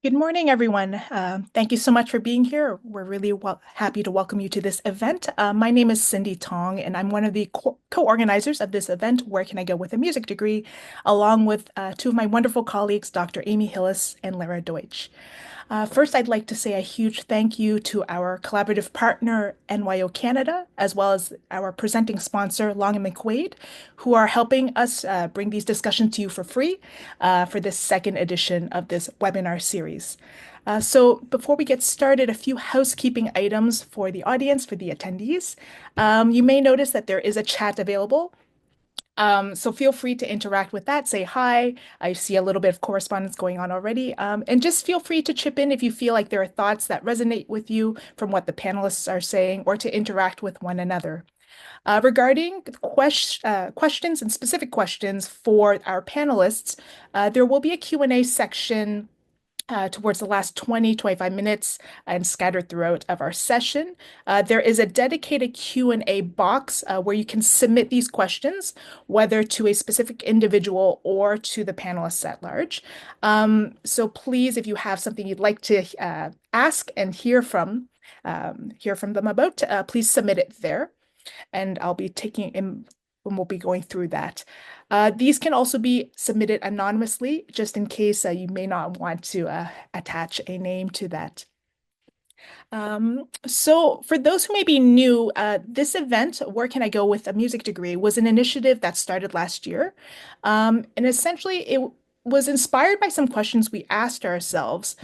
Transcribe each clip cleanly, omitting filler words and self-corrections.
Good morning, everyone. Thank you so much for being here. We're really happy to welcome you to this event. My name is Cindy Thong, and I'm one of the co-organizers of this event, Where Can I Go with a Music Degree, along with two of my wonderful colleagues, Dr. Amy Hillis and Lara Deutsch. First, I'd like to say a huge thank you to our collaborative partner, NYO Canada, as well as our presenting sponsor, Long and McQuaid, who are helping us bring these discussions to you for free for this second edition of this webinar series. So before we get started, a few housekeeping items for the audience, for the attendees. You may notice that there is a chat available. So feel free to interact with that, say hi. I see a little bit of correspondence going on already. And just feel free to chip in if you feel like there are thoughts that resonate with you from what the panelists are saying or to interact with one another. Regarding questions and specific questions for our panelists, there will be a Q&A section towards the last 25 minutes and scattered throughout of our session. There is a dedicated Q&A box where you can submit these questions, whether to a specific individual or to the panelists at large. So please, if you have something you'd like to ask and hear from them about, please submit it there. And I'll be taking in and we'll be going through that. These can also be submitted anonymously, just in case you may not want to attach a name to that. So for those who may be new, this event, Where Can I Go with a Music Degree, was an initiative that started last year. And essentially, it was inspired by some questions we asked ourselves,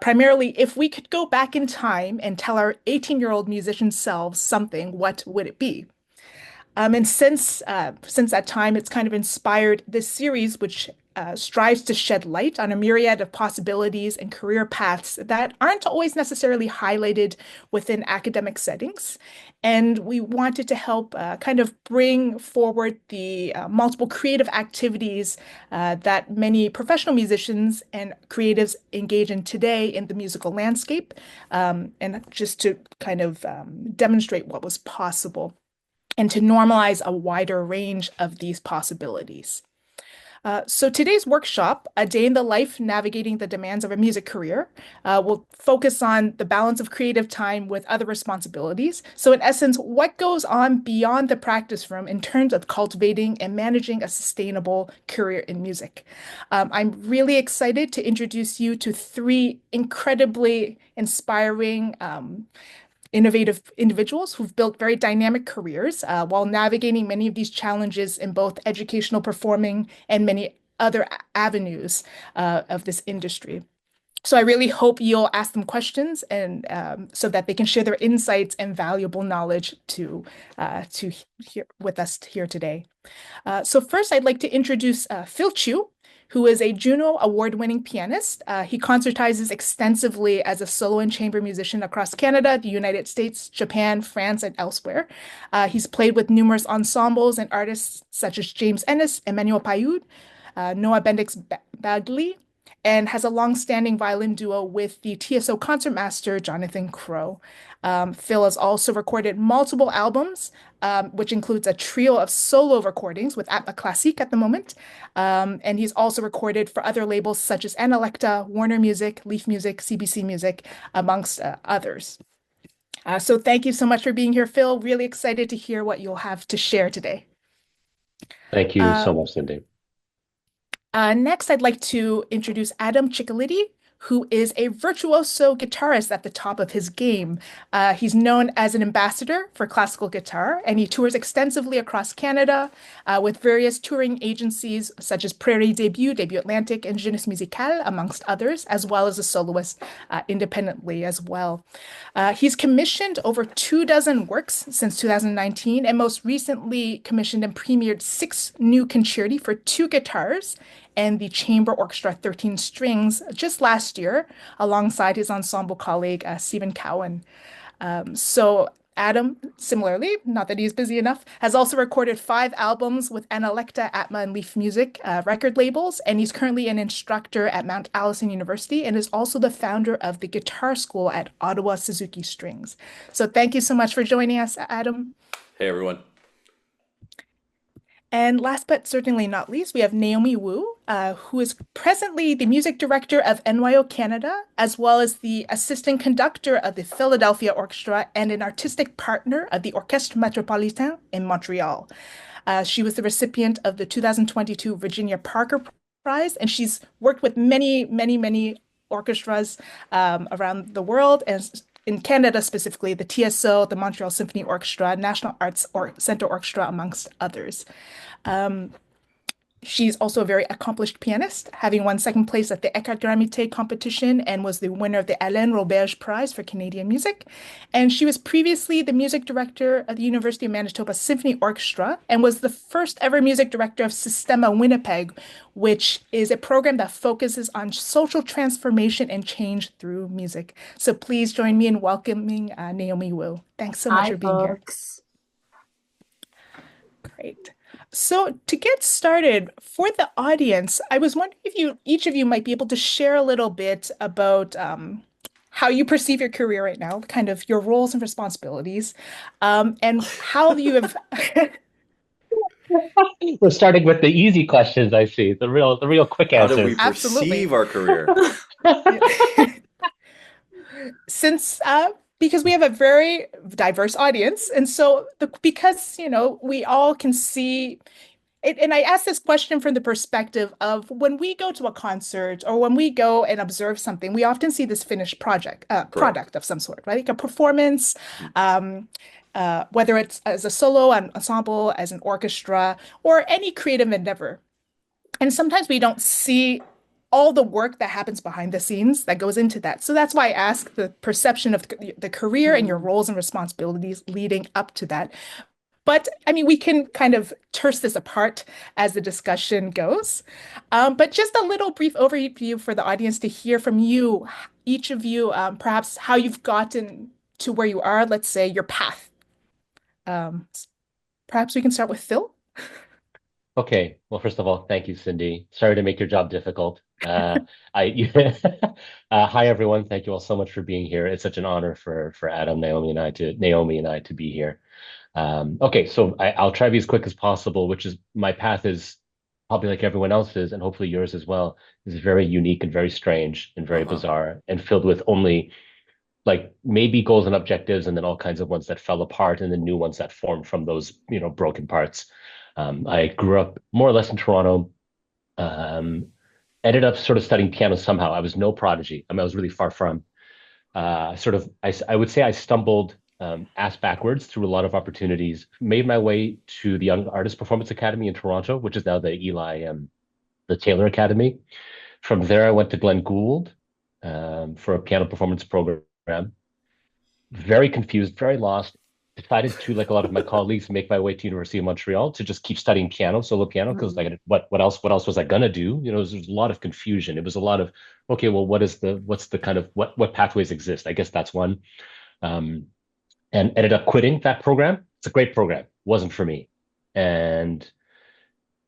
primarily if we could go back in time and tell our 18-year-old musician selves something, what would it be? And since that time, it's kind of inspired this series, which strives to shed light on a myriad of possibilities and career paths that aren't always necessarily highlighted within academic settings. And we wanted to help kind of bring forward the multiple creative activities that many professional musicians and creatives engage in today in the musical landscape, and just to kind of demonstrate what was possible and to normalize a wider range of these possibilities. So today's workshop, A Day in the Life Navigating the Demands of a Music Career, will focus on the balance of creative time with other responsibilities. So in essence, what goes on beyond the practice room in terms of cultivating and managing a sustainable career in music. I'm really excited to introduce you to three incredibly inspiring innovative individuals who've built very dynamic careers while navigating many of these challenges in both educational performing and many other avenues of this industry. So I really hope you'll ask them questions and so that they can share their insights and valuable knowledge to hear with us here today. So first, I'd like to introduce Phil Chiu, who is a Juno award-winning pianist. He concertizes extensively as a solo and chamber musician across Canada, the United States, Japan, France, and elsewhere. He's played with numerous ensembles and artists such as James Ennis, Emmanuel Payud, Noah Bendix Bagley, and has a long-standing violin duo with the TSO concertmaster Jonathan Crow. Phil has also recorded multiple albums, which includes a trio of solo recordings with Atma Classique at the moment. And he's also recorded for other labels such as Analecta, Warner Music, Leaf Music, CBC Music, amongst others. So thank you so much for being here, Phil. Really excited to hear what you'll have to share today. Thank you Uh, so much, Cindy. Next, I'd like to introduce Adam Cicchillitti, who is a virtuoso guitarist at the top of his game. He's known as an ambassador for classical guitar, and he tours extensively across Canada with various touring agencies such as Prairie Debut, Debut Atlantic, and Jeunesse Musicale, amongst others, as well as a soloist independently as well. He's commissioned over 24 works since 2019, and most recently commissioned and premiered 6 new concerti for 2 guitars and the chamber orchestra 13 strings just last year, alongside his ensemble colleague Stephen Cowan. So Adam, similarly, not that he's busy enough, has also recorded 5 albums with Analecta, Atma, and Leaf Music record labels, and he's currently an instructor at Mount Allison University and is also the founder of the guitar school at Ottawa Suzuki Strings. So thank you so much for joining us, Adam. Hey everyone. And last but certainly not least, we have Naomi Wu, who is presently the music director of NYO Canada, as well as the assistant conductor of the Philadelphia Orchestra and an artistic partner of the Orchestre Metropolitain in Montreal. She was the recipient of the 2022 Virginia Parker Prize, and she's worked with many, many, many orchestras around the world, and in Canada specifically, the TSO, the Montreal Symphony Orchestra, National Arts or Center Orchestra, amongst others. Um, She's also a very accomplished pianist, having won second place at the Écart competition and was the winner of the Alain Roberge Prize for Canadian music. And she was previously the music director of the University of Manitoba Symphony Orchestra and was the first ever music director of Sistema Winnipeg, which is a program that focuses on social transformation and change through music. So please join me in welcoming Naomi Wu. Thanks so much Hi, for being here. folks. Great. So to get started, for the audience, I was wondering if each of you might be able to share a little bit about how you perceive your career right now, kind of your roles and responsibilities, and how you have. We're starting with the easy questions, I see. The real quick How do we answers. Absolutely. perceive our career? Yeah. Since because we have a very diverse audience, and so because we all can see it, and I ask this question from the perspective of when we go to a concert or when we go and observe something, we often see this finished Correct. product of some sort, right? Like a performance, Mhm. um, whether it's as a solo, an ensemble, as an orchestra, or any creative endeavor. And sometimes we don't see all the work that happens behind the scenes that goes into that. So that's why I ask the perception of the career and your Mm. roles and responsibilities leading up to that. But I mean, we can kind of terse this apart as the discussion goes. But just a little brief overview for the audience to hear from you, each of you, perhaps how you've gotten to where you are, let's say your path. Um, Perhaps we can start with Phil. Okay. Well, first of all, thank you, Cindy. Sorry to make your job difficult. Hi everyone. Thank you all so much for being here. It's such an honor for Naomi and I to be here. Okay, so I'll try to be as quick as possible, which is my path is probably like everyone else's, and hopefully yours as well, is very unique and very strange and very Uh-huh. bizarre and filled with only like maybe goals and objectives, and then all kinds of ones that fell apart, and then new ones that formed from those, broken parts. I grew up more or less in Toronto. Um, Ended up sort of studying piano somehow. I was no prodigy. I mean, I was really far from. I would say I stumbled ass backwards through a lot of opportunities. Made my way to the Young Artist Performance Academy in Toronto, which is now the Eli, the Taylor Academy. From there, I went to Glenn Gould for a piano performance program. Very confused, very lost. Decided to, like a lot of my colleagues, make my way to University of Montreal to just keep studying piano, solo piano, because Mm. like what else was I gonna do? There's a lot of confusion. It was a lot of okay, well, what's the kind of what pathways exist? I guess that's one. Um, and ended up quitting that program. It's a great program. Wasn't for me. And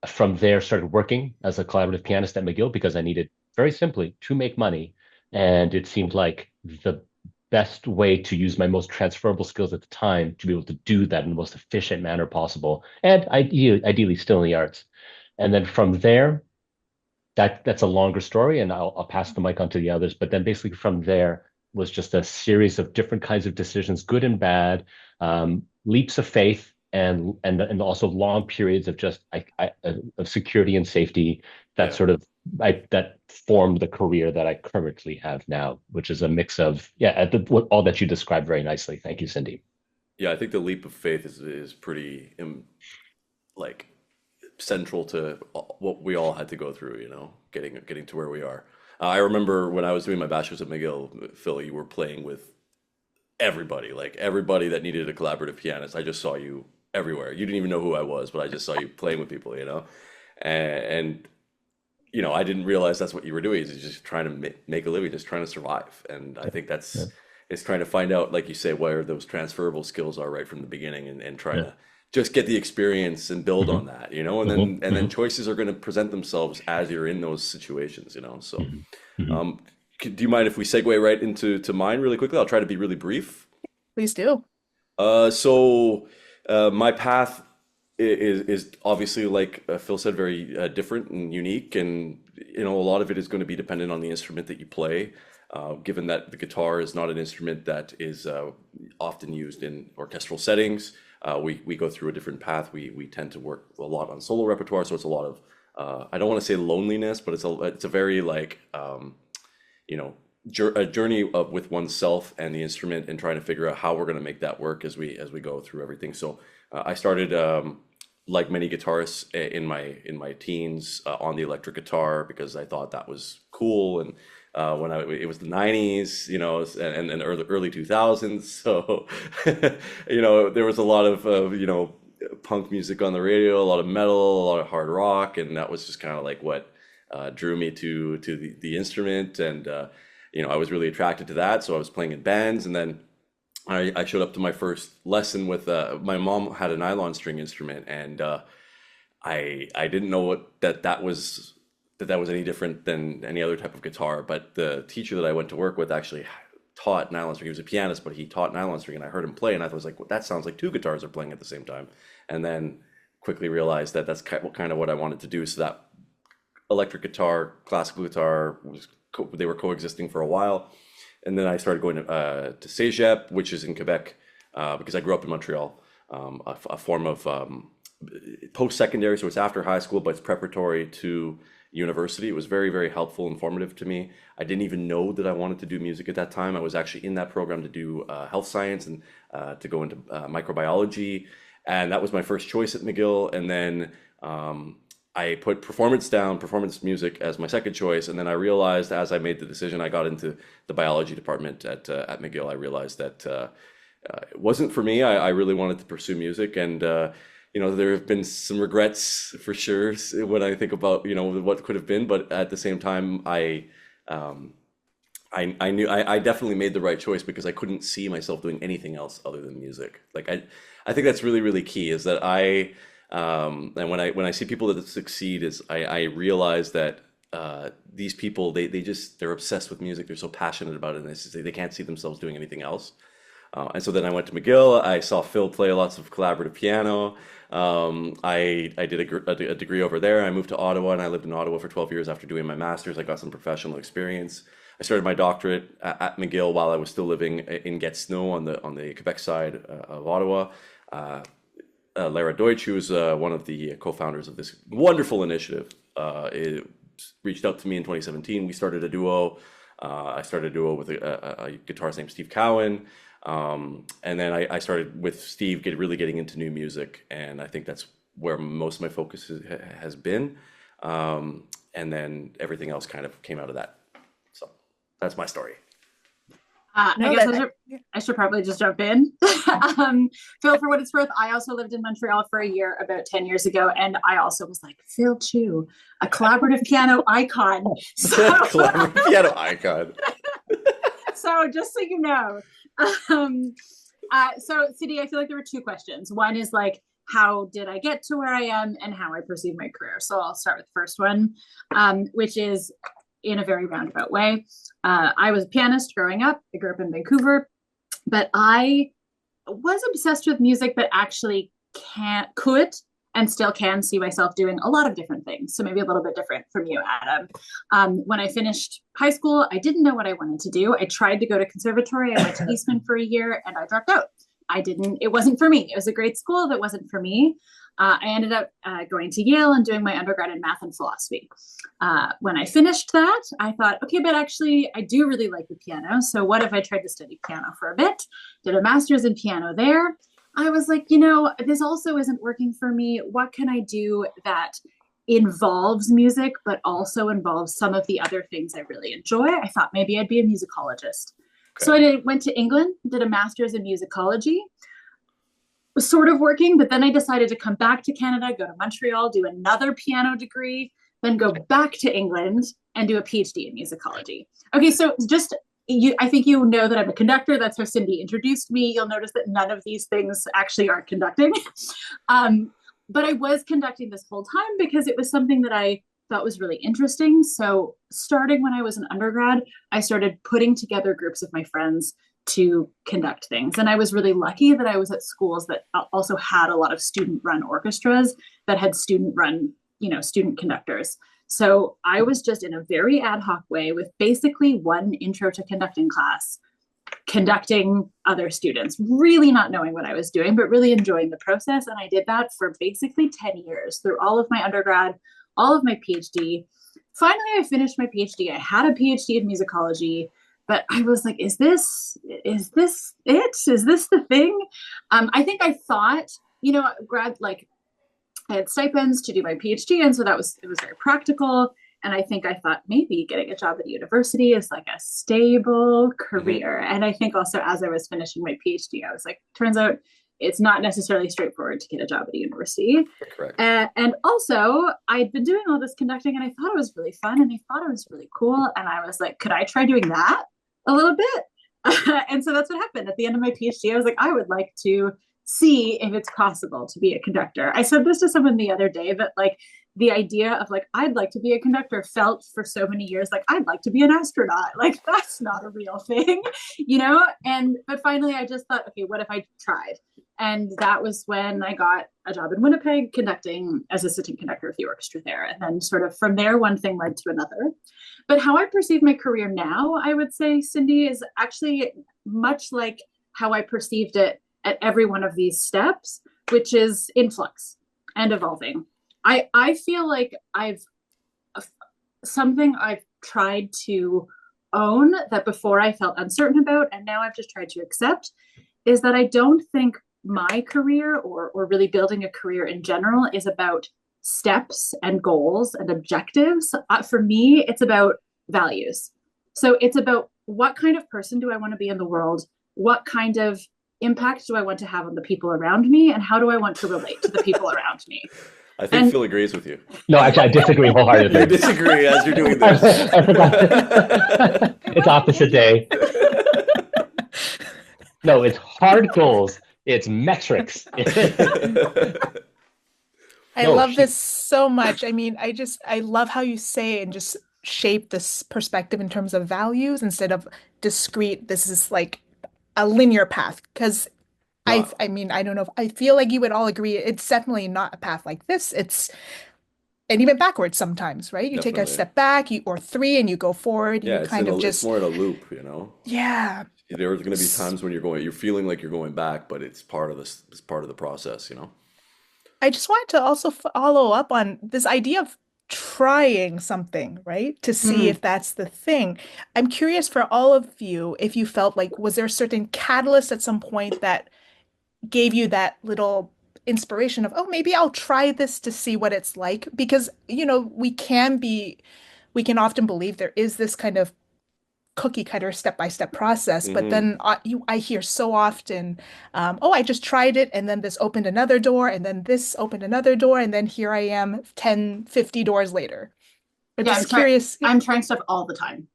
from there, started working as a collaborative pianist at McGill because I needed very simply to make money. And it seemed like the best way to use my most transferable skills at the time to be able to do that in the most efficient manner possible. And ideally still in the arts. And then from there, that's a longer story, and I'll pass the mic on to the others. But then basically from there was just a series of different kinds of decisions, good and bad, leaps of faith, and also long periods of just of security and safety that Yeah. sort of that formed the career that I currently have now, which is a mix of all that you described very nicely. Thank you, Cindy. Yeah, I think the leap of faith is pretty like central to what we all had to go through, getting to where we are. I remember when I was doing my bachelor's at McGill, Phil, you were playing with everybody, like everybody that needed a collaborative pianist. I just saw you everywhere. You didn't even know who I was, but I just saw you playing with people. And I didn't realize that's what you were doing. Is just trying to make a living, just trying to survive. And I think Yeah, it's trying to find out, like you say, where those transferable skills are right from the beginning, and try yeah. to just get the experience and build Hmm. on that. And Hmm. then Hmm. choices are going to present themselves as you're in those situations. So, Hmm. Hmm. um, do you mind if we segue right into mine really quickly? I'll try to be really brief. Please do. So my path. is obviously, like Phil said, very different and unique, and a lot of it is going to be dependent on the instrument that you play. Given that the guitar is not an instrument that is often used in orchestral settings, we go through a different path. We tend to work a lot on solo repertoire, so it's a lot of I don't want to say loneliness, but it's a very like you know a journey of with oneself and the instrument, and trying to figure out how we're going to make that work as we go through everything. So I started like many guitarists in my teens on the electric guitar, because I thought that was cool. And when it was the 90s, and early 2000s, so there was a lot of punk music on the radio, a lot of metal, a lot of hard rock, and that was just kind of like what drew me to the instrument. And I was really attracted to that, so I was playing in bands. And then I showed up to my first lesson with my mom had a nylon string instrument, and I didn't know that was any different than any other type of guitar. But the teacher that I went to work with actually taught nylon string. He was a pianist, but he taught nylon string, and I heard him play, and I was like, well, that sounds like two guitars are playing at the same time. And then quickly realized that that's kind of what I wanted to do. So that electric guitar, classical guitar they were coexisting for a while. And then I started going to Cégep, which is in Quebec, because I grew up in Montreal, a form of post-secondary, so it's after high school, but it's preparatory to university. It was very, very helpful, informative to me. I didn't even know that I wanted to do music at that time. I was actually in that program to do health science and to go into microbiology. And that was my first choice at McGill. And then I put performance music as my second choice. And then I realized, as I made the decision, I got into the biology department at McGill. I realized that it wasn't for me. I really wanted to pursue music. And there have been some regrets for sure when I think about what could have been. But at the same time, I knew I definitely made the right choice, because I couldn't see myself doing anything else other than music. Like I think that's really, really key, is that and when I see people that succeed, is I realize that these people, they're obsessed with music. They're so passionate about it, and they can't see themselves doing anything else. And so then I went to McGill. I saw Phil play lots of collaborative piano. I did a degree over there. I moved to Ottawa, and I lived in Ottawa for 12 years after doing my master's. I got some professional experience. I started my doctorate at McGill while I was still living in Gatineau on the Quebec side of Ottawa. Lara Deutsch, who is one of the co-founders of this wonderful initiative, it reached out to me in 2017. We started a duo. I started a duo with a guitarist named Steve Cowan. And then I started with Steve really getting into new music, and I think that's where most of my focus has been. And then everything else kind of came out of that. So that's my story. I guess I should probably just jump in. Phil, for what it's worth, I also lived in Montreal for a year about 10 years ago, and I also was like, Phil Chiu, a collaborative piano icon. Collaborative piano icon. So just so you know. So CD, I feel like there were two questions. One is like, how did I get to where I am, and how I pursued my career? So I'll start with the first one, which is in a very roundabout way. I was a pianist growing up. I grew up in Vancouver, but I was obsessed with music, but actually could and still can see myself doing a lot of different things. So maybe a little bit different from you, Adam. When I finished high school, I didn't know what I wanted to do. I tried to go to conservatory. I went to Eastman for a year, and I dropped out. It wasn't for me. It was a great school that wasn't for me. I ended up going to Yale and doing my undergrad in math and philosophy. When I finished that, I thought, okay, but actually I do really like the piano. So what if I tried to study piano for a bit, did a master's in piano there. I was like, this also isn't working for me. What can I do that involves music, but also involves some of the other things I really enjoy? I thought maybe I'd be a musicologist. Okay. So I went to England, did a master's in musicology. Was sort of working, but then I decided to come back to Canada, go to Montreal, do another piano degree, then go back to England and do a PhD in musicology. Okay, so I think you know that I'm a conductor. That's how Cindy introduced me. You'll notice that none of these things actually are conducting. But I was conducting this whole time because it was something that I thought was really interesting. So starting when I was an undergrad, I started putting together groups of my friends to conduct things. And I was really lucky that I was at schools that also had a lot of student-run orchestras that had student-run, student conductors. So I was just in a very ad hoc way with basically one intro to conducting class, conducting other students, really not knowing what I was doing, but really enjoying the process. And I did that for basically 10 years through all of my undergrad, all of my PhD. Finally, I finished my PhD. I had a PhD in musicology, but I was like, is this it? Is this the thing? I think I thought, I had stipends to do my PhD. And so it was very practical. And I think I thought maybe getting a job at a university is like a stable career. Mm-hmm. And I think also as I was finishing my PhD, I was like, turns out it's not necessarily straightforward to get a job at a university. Correct. And also I'd been doing all this conducting and I thought it was really fun and I thought it was really cool. And I was like, could I try doing that a little bit? And so that's what happened. At the end of my PhD, I was like, I would like to see if it's possible to be a conductor. I said this to someone the other day that like the idea of like, I'd like to be a conductor felt for so many years like I'd like to be an astronaut. Like that's not a real thing, but finally I just thought, okay, what if I tried? And that was when I got a job in Winnipeg conducting as assistant conductor of the orchestra there. And then sort of from there, one thing led to another. But how I perceive my career now, I would say, Cindy, is actually much like how I perceived it at every one of these steps, which is influx and evolving. I feel like something I've tried to own that before I felt uncertain about, and now I've just tried to accept, is that I don't think my career or really building a career in general is about steps and goals and objectives. For me, it's about values. So it's about what kind of person do I want to be in the world? What kind of impact do I want to have on the people around me? And how do I want to relate to the people around me? I think Phil agrees with you. No, actually, I disagree wholeheartedly. You disagree as you're doing this. It's opposite day. No, it's hard goals. It's metrics. I love this so much. I mean, I love how you say and just shape this perspective in terms of values instead of discrete. This is like a linear path because I mean, I don't know if I feel like you would all agree it's definitely not a path like this. And even backwards sometimes, right? You take a step back, or three, and you go forward. Yeah, you kind of just it's more in a loop, Yeah. There's going to be times when you're feeling like you're going back, but it's part of the process, I just wanted to also follow up on this idea of trying something, right? To see if that's the thing. I'm curious for all of you, if you felt like, was there a certain catalyst at some point that gave you that little inspiration of, oh, maybe I'll try this to see what it's like? Because, we can often believe there is this kind of cookie cutter step-by-step process, but then I hear so often, I just tried it and then this opened another door and then this opened another door and then here I am 10, 50 doors later. But just curious. I'm trying stuff all the time,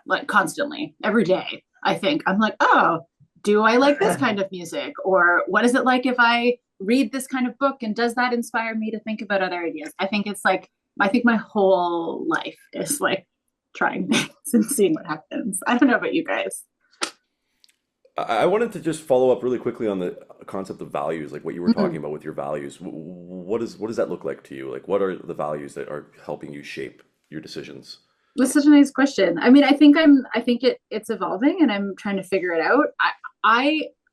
like constantly, every day. I think I'm like, oh, do I like this kind of music? Or what is it like if I read this kind of book and does that inspire me to think about other ideas? I think my whole life is like trying things and seeing what happens. I don't know about you guys. I wanted to just follow up really quickly on the concept of values, like what you were talking about with your values. What does that look like to you? Like, what are the values that are helping you shape your decisions? That's such a nice question. I mean, I think it's evolving and I'm trying to figure it out.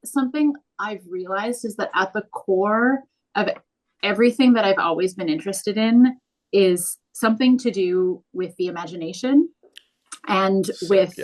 Something I've realized is that at the core of everything that I've always been interested in is something to do with the imagination and with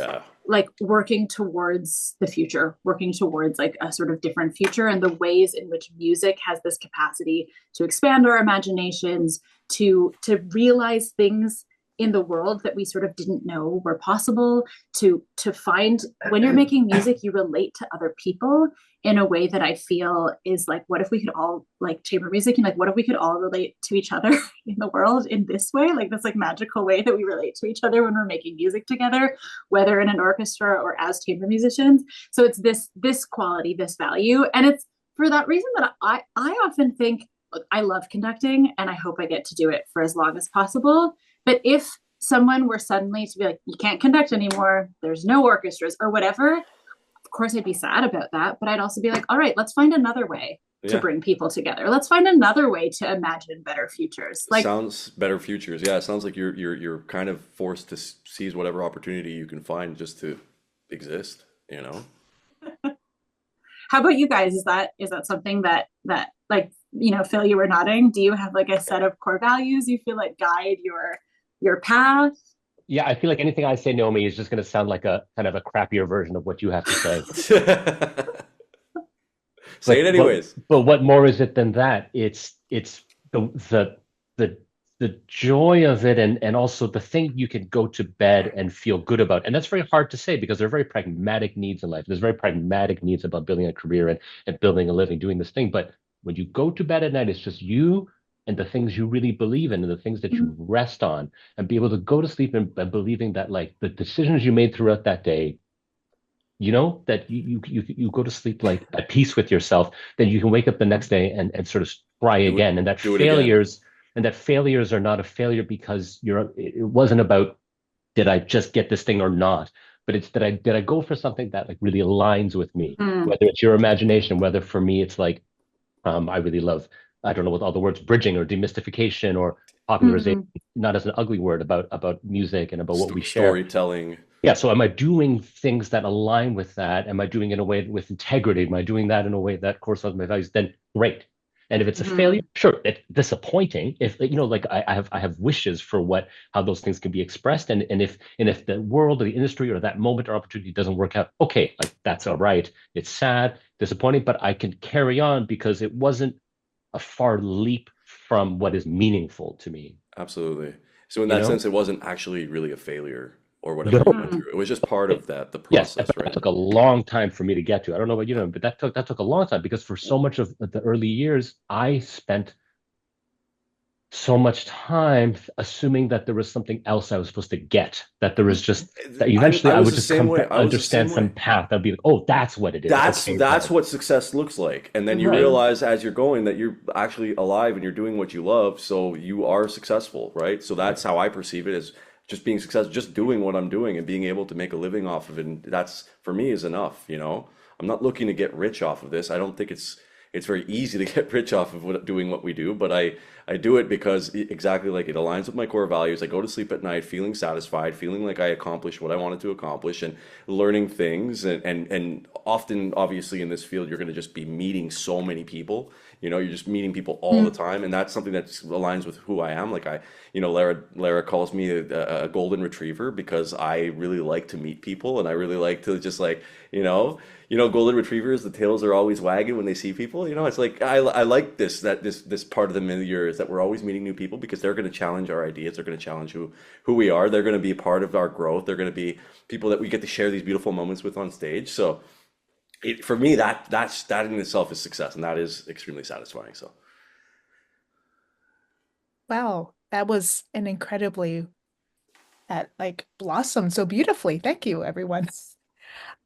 like working towards the future, working towards like a sort of different future, and the ways in which music has this capacity to expand our imaginations, to realize things in the world that we sort of didn't know were possible, to find when you're making music, you relate to other people in a way that I feel is like, what if we could all like chamber music and like, what if we could all relate to each other in the world in this way, like this like magical way that we relate to each other when we're making music together, whether in an orchestra or as chamber musicians. So it's this quality, this value. And it's for that reason that I often think, look, I love conducting and I hope I get to do it for as long as possible. But if someone were suddenly to be like, you can't conduct anymore, there's no orchestras or whatever, of course I'd be sad about that, but I'd also be like, all right, let's find another way to Yeah. bring people together. Let's find another way to imagine better futures. Like, Sounds better futures. Yeah, it sounds like you're kind of forced to seize whatever opportunity you can find just to exist, you know? how about you guys? Is that something that like, Phil, you were nodding. Do you have like a set of core values you feel like guide your path? Yeah, I feel like anything I say, Naomi, is just going to sound like a kind of a crappier version of what you have to say. Say it But but anyways. but what more is it than that? It's the the the joy of it, and also the thing you can go to bed and feel good about. And that's very hard to say because there are very pragmatic needs in life. There's very pragmatic needs about building a career and building a living, doing this thing. But when you go to bed at night, it's just you and the things you really believe in and the things that you Mhm. rest on, and be able to go to sleep and believing that like the decisions you made throughout that day, that you go to sleep like at peace with yourself, then you can wake up the next day and sort of try Do it again, and do it again. that failures are not a failure because it wasn't about did I just get this thing or not, but it's did I go for something that like really aligns with me, Mhm. whether it's your imagination, whether for me it's like I really love, I don't know what all the words, bridging or demystification or popularization, Mhm. not as an ugly word, about music and about what we share. Storytelling. Yeah, so am I doing things that align with that? Am I doing it in a way with integrity? Am I doing that in a way that corresponds with my values? Then great. And if it's a failure, Mhm. sure, it's disappointing. If like I have wishes for what how those things can be expressed, and if the world or the industry or that moment or opportunity doesn't work out, okay, like that's all right. It's sad, disappointing, but I can carry on because it wasn't a far leap from what is meaningful to me. Absolutely. So in You that know? sense, it wasn't actually really a failure or whatever you No. went Mhm. through. It was just part of the Yes, process, but that right? took a long time for me to get to. I don't know about but that took a long time because for so much of the early years, I spent so much time assuming that there was something else I was supposed to get. That there was just that eventually I I was would the just same come way. to I was the understand same some way. path. I'd be like, oh, that's what it is. Okay, That's right, what success looks like. And then you right. Mhm. realize as you're going that you're actually alive and you're doing what you love, so you are successful, right? So that's how I perceive it as just being successful, just doing what I'm doing and being able to make a living off of it. And that's for me is enough, you know? I'm not looking to get rich off of this. I don't think it's very easy to get rich off of doing what we do, but I do it because exactly like it aligns with my core values. I go to sleep at night feeling satisfied, feeling like I accomplished what I wanted to accomplish and learning things. And often, obviously, in this field, you're going to just be meeting so many people. You're just meeting people all the Mhm. time. And that's something that aligns with who I am. Like Lara calls me a golden retriever because I really like to meet people and I really like to just like, golden retrievers, the tails are always wagging when they see people. It's like I like this part of the milieu is that we're always meeting new people because they're going to challenge our ideas. They're going to challenge who we are. They're going to be a part of our growth. They're going to be people that we get to share these beautiful moments with on stage. So for me, that in itself is success, and that is extremely satisfying. So Wow, that was an incredibly that like blossomed so beautifully. Thank you, everyone.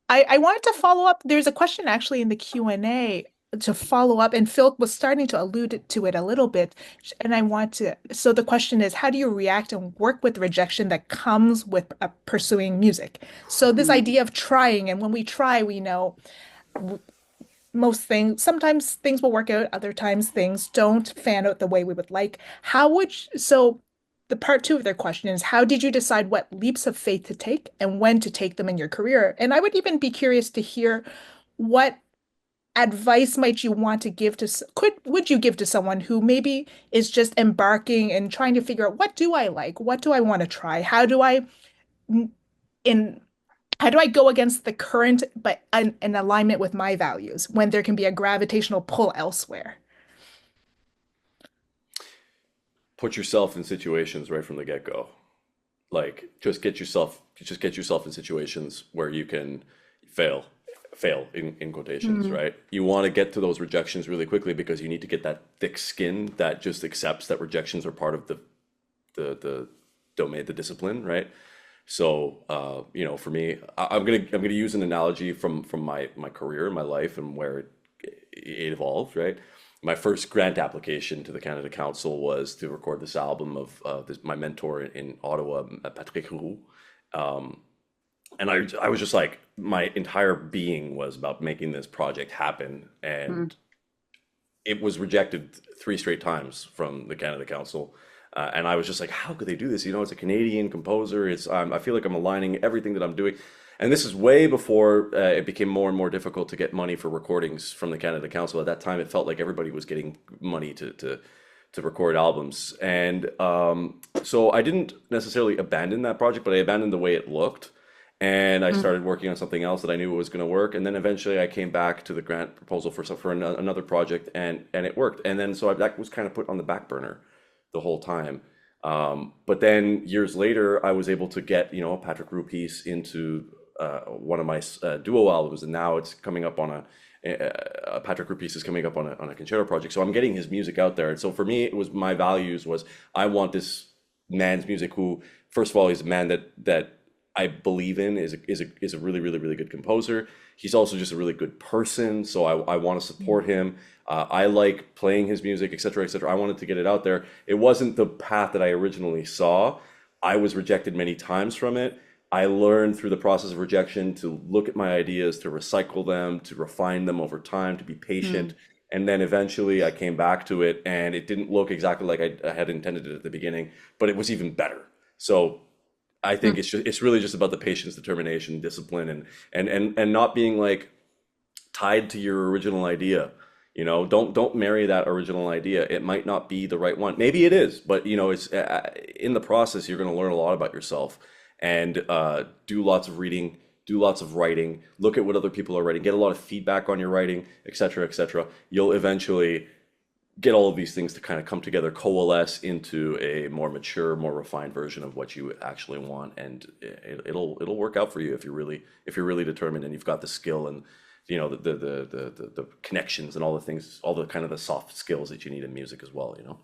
I wanted to follow up. There's a question actually in the Q&A to follow up, and Phil was starting to allude to it a little bit. And I want to, so the question is, how do you react and work with rejection that comes with pursuing music? So this Mhm. idea of trying, and when we try, we know w- most things, sometimes things will work out, other times things don't fan out the way we would like. So the part two of their question is, how did you decide what leaps of faith to take and when to take them in your career? And I would even be curious to hear what advice might you want to give to would you give to someone who maybe is just embarking and trying to figure out what do I like? What do I want to try? In how do I go against the current but in alignment with my values when there can be a gravitational pull elsewhere? put yourself in situations right from the get-go. Like just get yourself in situations where you can fail in quotations, Mhm. right? You want to get to those rejections really quickly because you need to get that thick skin that just accepts that rejections are part of the domain, the discipline, right? So for me, I'm gonna use an analogy from my career and my life and where it evolved, right? My first grant application to the Canada Council was to record this album of my mentor in Ottawa, Patrick Roux. And I was just like, my entire being was about making this project happen, Mm. and it was rejected 3 straight times from the Canada Council. And I was just like, how could they do this? You know, it's a Canadian composer. I feel like I'm aligning everything that I'm doing. And this is way before it became more and more difficult to get money for recordings from the Canada Council. At that time, it felt like everybody was getting money to record albums. And so I didn't necessarily abandon that project, but I abandoned the way it looked. And I Mm. started working on something else that I knew was going to work. And then eventually I came back to the grant proposal for another project, and it worked. And then that was kind of put on the back burner the whole time. But then years later, I was able to get, you know, a Patrick Roux piece into one of my duo albums, and now it's coming up on a Patrick Roux piece is coming up on a concerto project. So I'm getting his music out there. And so for me, it was my values was I want this man's music who, first of all, he's a man that I believe in is a really really really good composer. He's also just a really good person, so I want to support him. I like playing his music, etc., etc. I wanted to get it out there. It wasn't the path that I originally saw. I was rejected many times from it. I learned through the process of rejection to look at my ideas, to recycle them, to refine them over time, to be patient. Mm. And then eventually I came back to it, and it didn't look exactly like I had intended it at the beginning, but it was even better. So I think Mm. it's really just about the patience, determination, discipline, and not being like tied to your original idea. You know, don't marry that original idea. It might not be the right one. Maybe it is, but you know, it's in the process you're going to learn a lot about yourself, and do lots of reading, do lots of writing, look at what other people are writing, get a lot of feedback on your writing, etc., etc. You'll eventually get all of these things to kind of come together, coalesce into a more mature, more refined version of what you actually want, and it'll work out for you if you're really determined and you've got the skill and you know the connections and all the things, all the kind of the soft skills that you need in music as well. You know.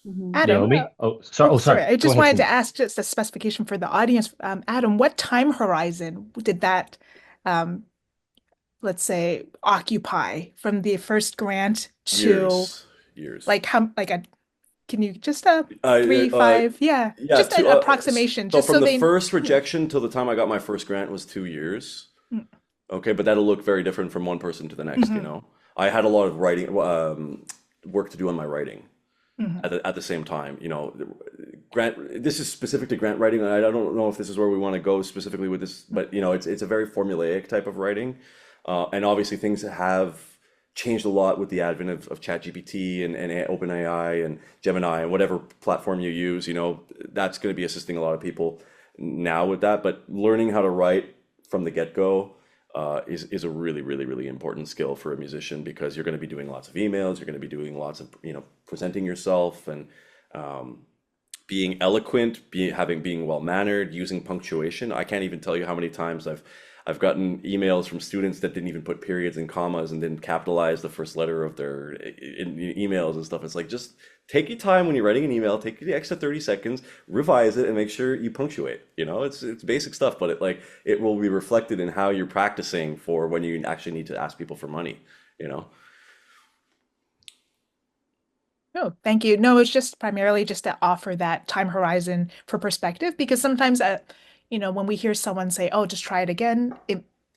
Mhm. Adam, Naomi? Oh, sorry. Oh, sorry, sorry. I Go just ahead, wanted to Cindy. ask just a specification for the audience. Adam, what time horizon did that, um, let's say, occupy from the first grant to Years, years. like how, like a, can you just Uh, three, uh, five, yeah, yeah. just an approximation, So just from so the they, first yeah. rejection till the time I got my first grant was 2 years. Mm, Okay, but that'll look very different from one person to the next, you mhm, know. I had a lot of writing work to do on my writing mhm. at the same time, you know. Grant, this is specific to grant writing. I don't know if this is where we want to go specifically with this, but you know, it's a very formulaic type of writing. And obviously things have changed a lot with the advent of ChatGPT and OpenAI and Gemini and whatever platform you use, you know, that's going to be assisting a lot of people now with that. But learning how to write from the get-go is a really, really, really important skill for a musician because you're going to be doing lots of emails, you're going to be doing lots of, you know, presenting yourself and um, being eloquent, being well mannered, using punctuation. I can't even tell you how many times I've gotten emails from students that didn't even put periods and commas and didn't capitalize the first letter of their emails and stuff. It's like just take your time when you're writing an email, take the extra 30 seconds, revise it, and make sure you punctuate. You know, it's basic stuff, but it will be reflected in how you're practicing for when you actually need to ask people for money. You know. No, thank you. No, it's just primarily just to offer that time horizon for perspective because sometimes, when we hear someone say, "Oh, just try it again,"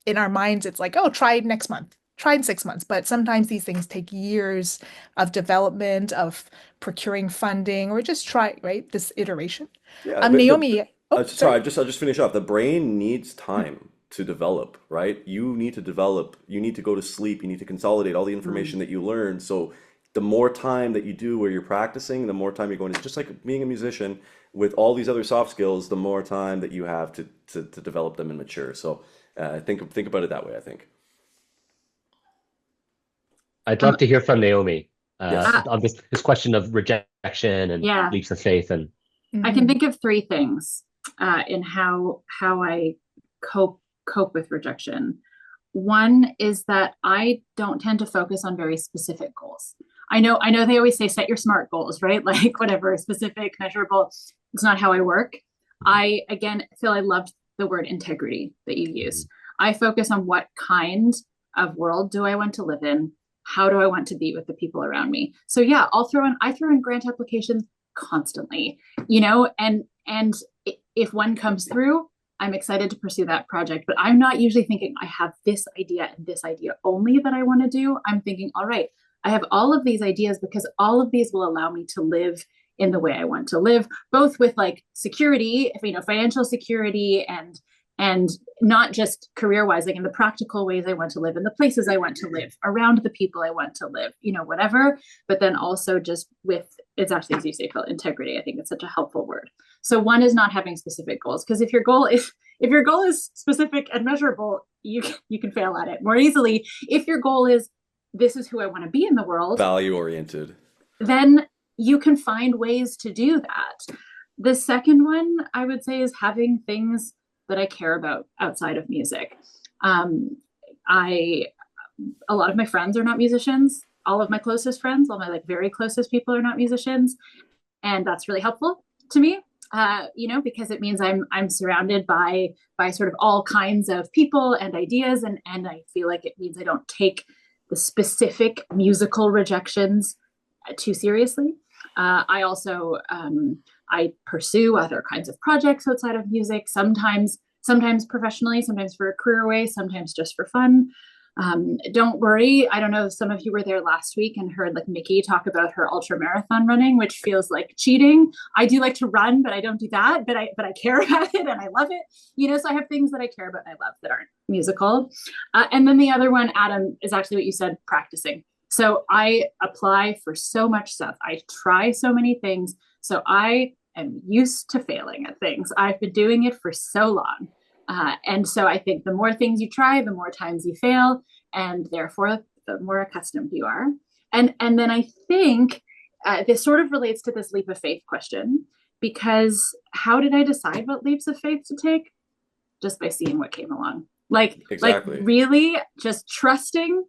in our minds, it's like, "Oh, try it next month, try in 6 months." But sometimes these things take years of development, of procuring funding, or just try, right? This iteration. Yeah, Naomi, oh, sorry, sorry. I'll just finish off. The brain needs time to develop, right? You need to develop, you need to go to sleep, you need to consolidate all the Mm. information that you learn. So the more time that you do where you're practicing, the more time you're going to, just like being a musician with all these other soft skills, the more time that you have to develop them and mature. So think about it that way, I think. I'd Um, love to hear from Naomi Yes. uh, on this question of rejection and yeah, leaps of faith. And I can Mhm. think of three things in how I cope with rejection. One is that I don't tend to focus on very specific goals. I know they always say set your SMART goals, right? Like whatever, specific, measurable. It's not how I work. I again feel I loved the word integrity that you used. I focus on what kind of world do I want to live in? How do I want to be with the people around me? So yeah, I throw in grant applications constantly, and if one comes through, I'm excited to pursue that project, but I'm not usually thinking I have this idea and this idea only that I want to do. I'm thinking, all right, I have all of these ideas because all of these will allow me to live in the way I want to live, both with like security, financial security, and not just career wise, like in the practical ways I want to live, in the places I want to live, around the people I want to live, whatever. But then also just with, it's actually, as you say, called integrity. I think it's such a helpful word. So one is not having specific goals, because if your goal is specific and measurable, you can fail at it more easily. If your goal is, this is who I want to be in the world, value oriented, then you can find ways to do that. The second one I would say is having things that I care about outside of music. A lot of my friends are not musicians. All of my closest friends, all my like very closest people are not musicians. And that's really helpful to me, because it means I'm surrounded by sort of all kinds of people and ideas. And I feel like it means I don't take the specific musical rejections too seriously. I also, I pursue other kinds of projects outside of music, sometimes professionally, sometimes for a career way, sometimes just for fun. Don't worry. I don't know if some of you were there last week and heard like Nikki talk about her ultra marathon running, which feels like cheating. I do like to run, but I don't do that. But I care about it and I love it. So I have things that I care about and I love that aren't musical. And then the other one, Adam, is actually what you said, practicing. So I apply for so much stuff. I try so many things. So I am used to failing at things. I've been doing it for so long. And so I think the more things you try, the more times you fail, and therefore the more accustomed you are. And then I think this sort of relates to this leap of faith question, because how did I decide what leaps of faith to take? Just by seeing what came along. Exactly. Like really just trusting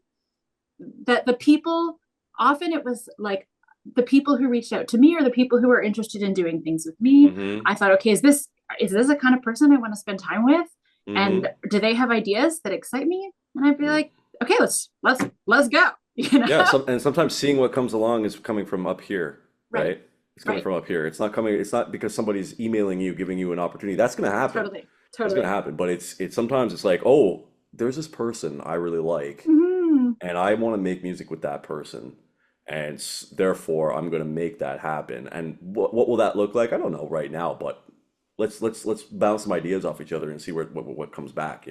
that the people, often it was like the people who reached out to me or the people who were interested in doing things with me. Mm-hmm. I thought, okay, is this a kind of person I want to spend time with? Mm-hmm. And do they have ideas that excite me? And I'd be like, okay, let's go. Yeah. And sometimes seeing what comes along is coming from up here, right? It's coming from up here. It's not because somebody's emailing you, giving you an opportunity. That's going to happen. Totally. That's going to happen. But it's sometimes it's like, oh, there's this person I really like. Mm-hmm. And I want to make music with that person, and therefore I'm going to make that happen. And what will that look like? I don't know right now, but let's bounce some ideas off each other and see what comes back.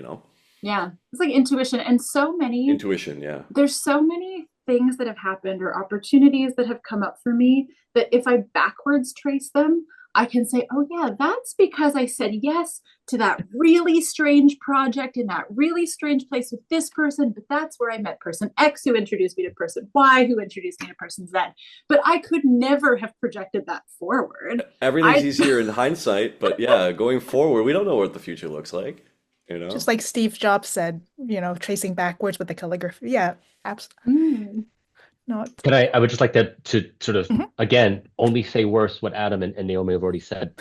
Yeah, it's like intuition, and intuition. Yeah, there's so many things that have happened or opportunities that have come up for me that if I backwards trace them, I can say, oh yeah, that's because I said yes to that really strange project in that really strange place with this person, but that's where I met person X who introduced me to person Y who introduced me to person Z. But I could never have projected that forward. Everything's easier in hindsight, but yeah, going forward, we don't know what the future looks like. Just like Steve Jobs said, tracing backwards with the calligraphy. Yeah, absolutely. I would just like to sort of, again, only say worse what Adam and Naomi have already said,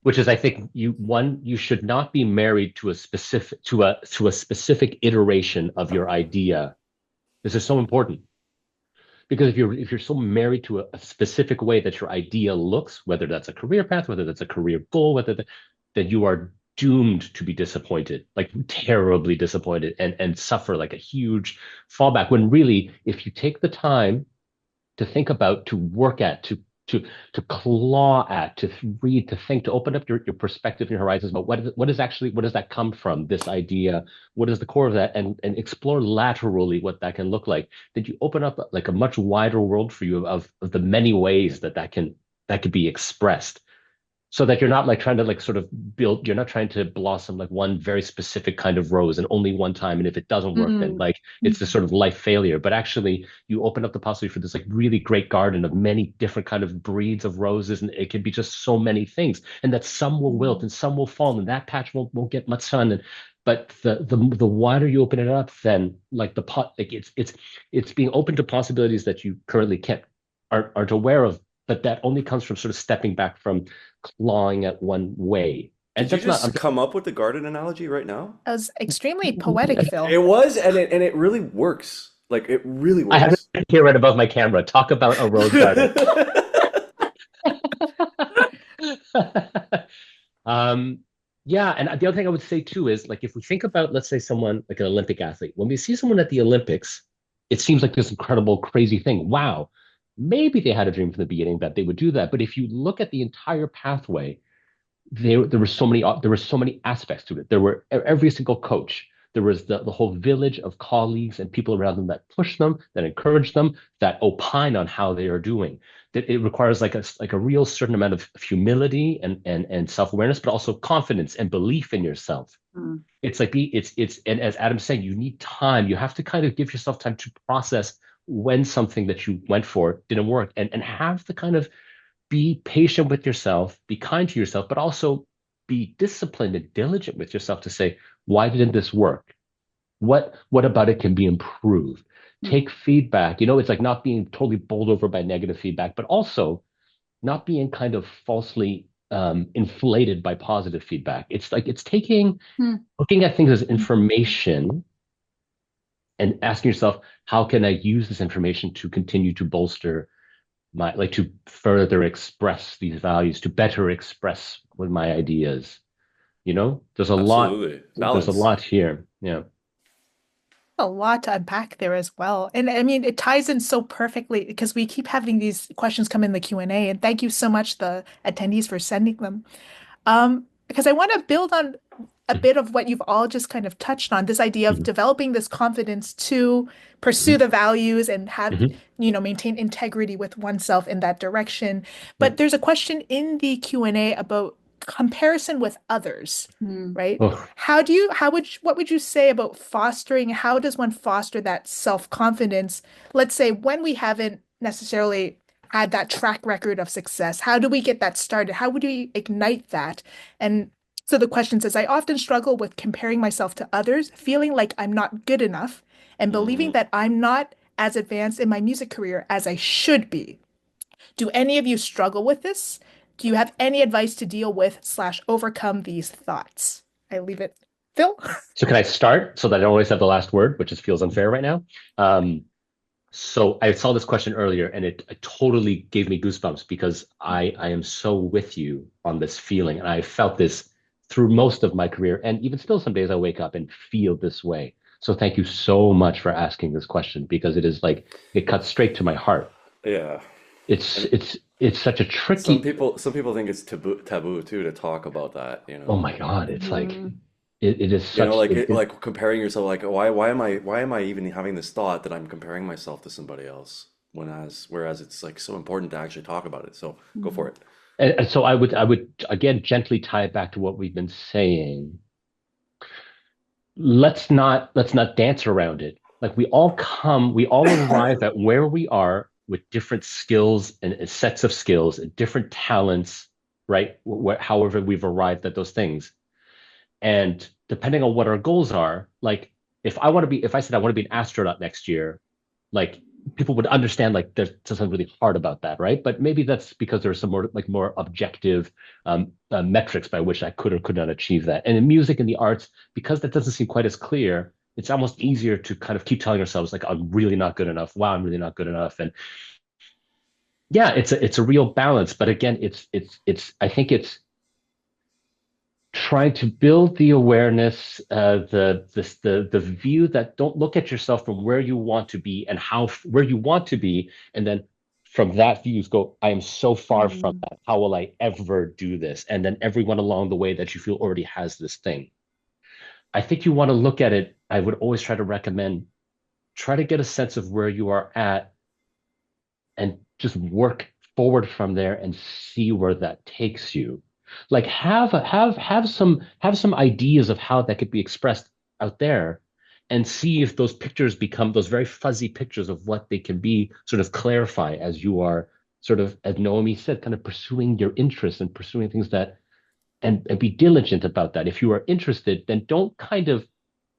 which is, I think you should not be married to a specific iteration of your idea. This is so important, because if you're so married to a specific way that your idea looks, whether that's a career path, whether that's a career goal, that you are doomed to be disappointed, like terribly disappointed, and suffer like a huge fallback, when really, if you take the time to think about, to work at, to claw at, to read, to think, to open up your perspective and your horizons about what does that come from, this idea, what is the core of that, and explore laterally what that can look like, that you open up like a much wider world for you of the many ways that could be expressed. So that you're not like trying to like sort of build, you're not trying to blossom like one very specific kind of rose and only one time. And if it doesn't work, then like it's this sort of life failure. But actually you open up the possibility for this like really great garden of many different kind of breeds of roses. And it can be just so many things, and that some will wilt and some will fall, and that patch won't get much sun. But the wider you open it up, then like the pot, like it's being open to possibilities that you currently aren't aware of. But that only comes from sort of stepping back from clawing at one way. And did you just come up with the garden analogy right now? That was extremely poetic, Phil. It was, and it really works. Like, it really works. I have it here right above my camera. Talk about a rose garden. Yeah, and the other thing I would say too is like if we think about, let's say, someone like an Olympic athlete, when we see someone at the Olympics, it seems like this incredible, crazy thing. Wow, maybe they had a dream from the beginning that they would do that. But if you look at the entire pathway, there were so many aspects to it. There were every single coach. There was the whole village of colleagues and people around them that push them, that encourage them, that opine on how they are doing. That it requires like a real certain amount of humility and self-awareness, but also confidence and belief in yourself. Mm. It's like it's and as Adam's saying, you need time. You have to kind of give yourself time to process when something that you went for didn't work and have the kind of be patient with yourself, be kind to yourself, but also be disciplined and diligent with yourself to say, why didn't this work? What about it can be improved? Mm. Take feedback. It's like not being totally bowled over by negative feedback, but also not being kind of falsely inflated by positive feedback. It's like it's taking Mm. looking at things as information and asking yourself, how can I use this information to continue to bolster to further express these values, to better express with my ideas. There's a lot, Absolutely. there's a Balance. lot here. Yeah. A lot to unpack there as well. And I mean, it ties in so perfectly because we keep having these questions come in the Q&A. And thank you so much, the attendees, for sending them. Because I want to build on a bit of what you've all just kind of touched on, this idea of Mhm, developing this confidence to pursue mhm, the values and have, mhm, maintain integrity with oneself in that direction. yeah. But there's a question in the Q&A about comparison with others, Mm. right? Oh, What would you say about fostering, how does one foster that self-confidence, let's say when we haven't necessarily had that track record of success? How do we get that started? How would we ignite that? And so the question says, I often struggle with comparing myself to others, feeling like I'm not good enough, and believing Hmm. that I'm not as advanced in my music career as I should be. Do any of you struggle with this? Do you have any advice to deal with slash overcome these thoughts? I leave it. Phil? so can I start so that I don't always have the last word, which just feels unfair right now? So I saw this question earlier, and it totally gave me goosebumps because I am so with you on this feeling, and I felt this through most of my career, and even still, some days I wake up and feel this way. So thank you so much for asking this question because it is like it cuts straight to my heart. Yeah. It's And it's it's such a tricky. some people think it's taboo too to talk about that, you Oh know. my God, it's like Mhm. it is such Like comparing yourself, like why am I even having this thought that I'm comparing myself to somebody else when as whereas it's like so important to actually talk about it. So go for Mhm. it. and so I would again gently tie it back to what we've been saying. Let's not dance around it. Like we all arrive at where we are with different skills and sets of skills and different talents, right? However we've arrived at those things. And depending on what our goals are, like if I said I want to be an astronaut next year, like people would understand like there's something really hard about that, right? But maybe that's because there's some more objective metrics by which I could or could not achieve that. And in music and the arts, because that doesn't seem quite as clear, it's almost easier to kind of keep telling ourselves like I'm really not good enough. Wow, I'm really not good enough. And yeah, it's a real balance. But again, it's I think it's trying to build the awareness, the view that don't look at yourself from where you want to be and where you want to be, and then from that view go, I am so far from Mm. that. How will I ever do this? And then everyone along the way that you feel already has this thing. I think you want to look at it. I would always try to recommend try to get a sense of where you are at and just work forward from there and see where that takes you. Like have some ideas of how that could be expressed out there and see if those pictures become those very fuzzy pictures of what they can be sort of clarify as you are sort of as Naomi said kind of pursuing your interests and pursuing things that and be diligent about that. If you are interested, then don't kind of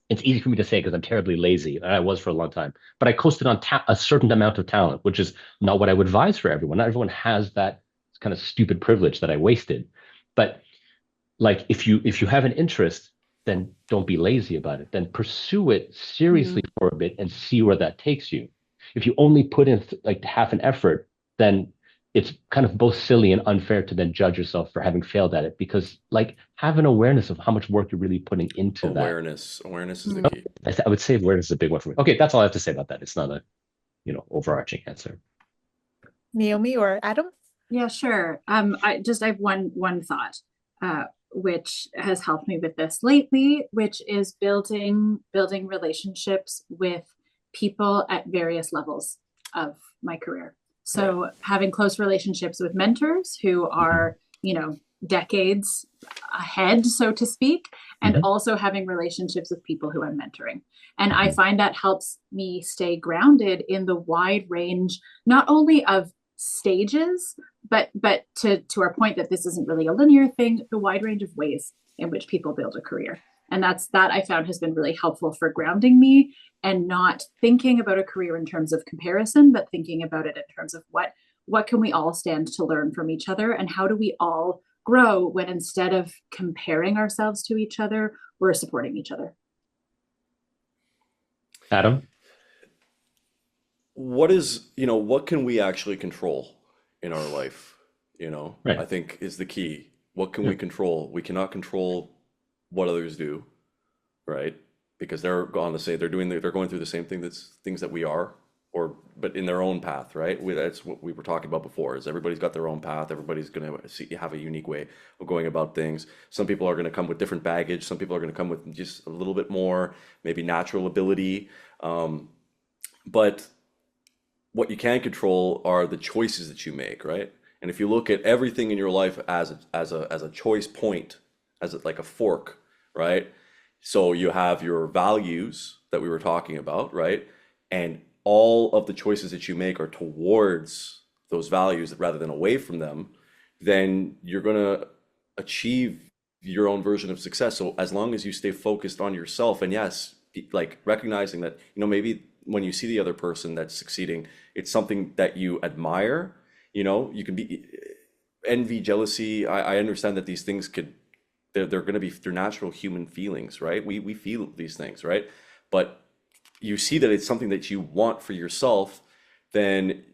it's easy for me to say because I'm terribly lazy, and I was for a long time. But I coasted on a certain amount of talent, which is not what I would advise for everyone. Not everyone has that kind of stupid privilege that I wasted. But like if you have an interest, then don't be lazy about it. Then pursue it seriously Mhm. for a bit and see where that takes you. If you only put in like half an effort, then it's kind of both silly and unfair to then judge yourself for having failed at it, because like have an awareness of how much work you're really putting into that. Awareness is the key. I would say awareness is a big one for me. Okay, that's all I have to say about that. It's not a, overarching answer. Naomi or Adam? Yeah, sure. I have one thought, which has helped me with this lately, which is building relationships with people at various levels of my career. So Right. having close relationships with mentors who are, decades ahead, so to speak, and Mhm. also having relationships with people who I'm mentoring. And I find that helps me stay grounded in the wide range, not only of stages, but to our point that this isn't really a linear thing, the wide range of ways in which people build a career. And that I found has been really helpful for grounding me and not thinking about a career in terms of comparison, but thinking about it in terms of what can we all stand to learn from each other, and how do we all grow when instead of comparing ourselves to each other, we're supporting each other. Adam? What can we actually control in our life? I Right. think is the key. What can Yeah. we control? We cannot control what others do, right? Because they're going to say they're going through the same things that we are, but in their own path, right? That's what we were talking about before. Is everybody's got their own path. Everybody's going to have a unique way of going about things. Some people are going to come with different baggage. Some people are going to come with just a little bit more, maybe natural ability. But what you can control are the choices that you make, right? And if you look at everything in your life as a choice point, like a fork, right? So you have your values that we were talking about, right? And all of the choices that you make are towards those values rather than away from them, then you're gonna achieve your own version of success. So as long as you stay focused on yourself, and yes, like recognizing that, maybe when you see the other person that's succeeding, it's something that you admire. You can be envy, jealousy. I understand that these things they're going to be through natural human feelings, right? We feel these things, right? But you see that it's something that you want for yourself, then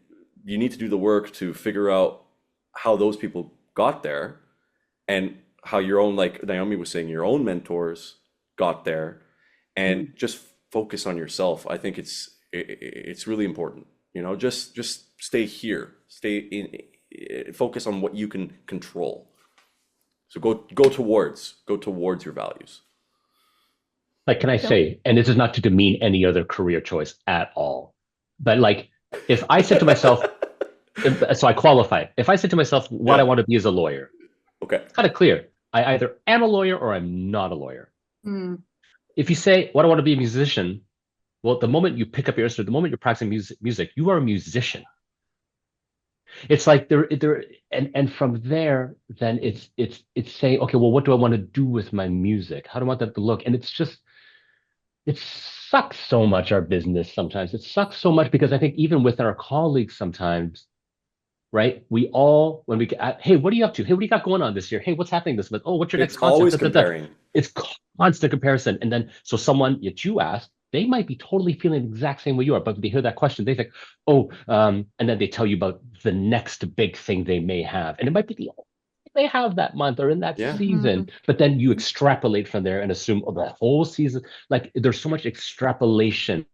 you need to do the work to figure out how those people got there, and how your own, like Naomi was saying, your own mentors got there, and Mm. just focus on yourself. I think it's really important. Just stay here, stay in, focus on what you can control. So go towards your values. Like, can I So, say, and this is not to demean any other career choice at all, but like, if I said to myself, so I qualify, if I said to myself, what I Yeah. want to be as a lawyer, Okay. it's kind of clear. I either am a lawyer or I'm not a lawyer. Mm. If you say, what I want to be a musician, well, the moment you pick up your instrument, the moment you're practicing music, you are a musician. It's like and from there, then it's saying, okay, well, what do I want to do with my music? How do I want that to look? And it sucks so much, our business sometimes. It sucks so much because I think even with our colleagues sometimes, right? We all, when we get, hey, what are you up to? Hey, what do you got going on this year? Hey, what's happening this month? Oh, what's your next It's concert? always Da, da, da. comparing. It's constant comparison. And then, so someone that you asked, they might be totally feeling the exact same way you are, but when they hear that question, they think, oh, and then they tell you about the next big thing they may have. And it might be the only thing they have that month or in that Yeah. season. But then you extrapolate from there and assume, oh, the whole season, like there's so much extrapolation.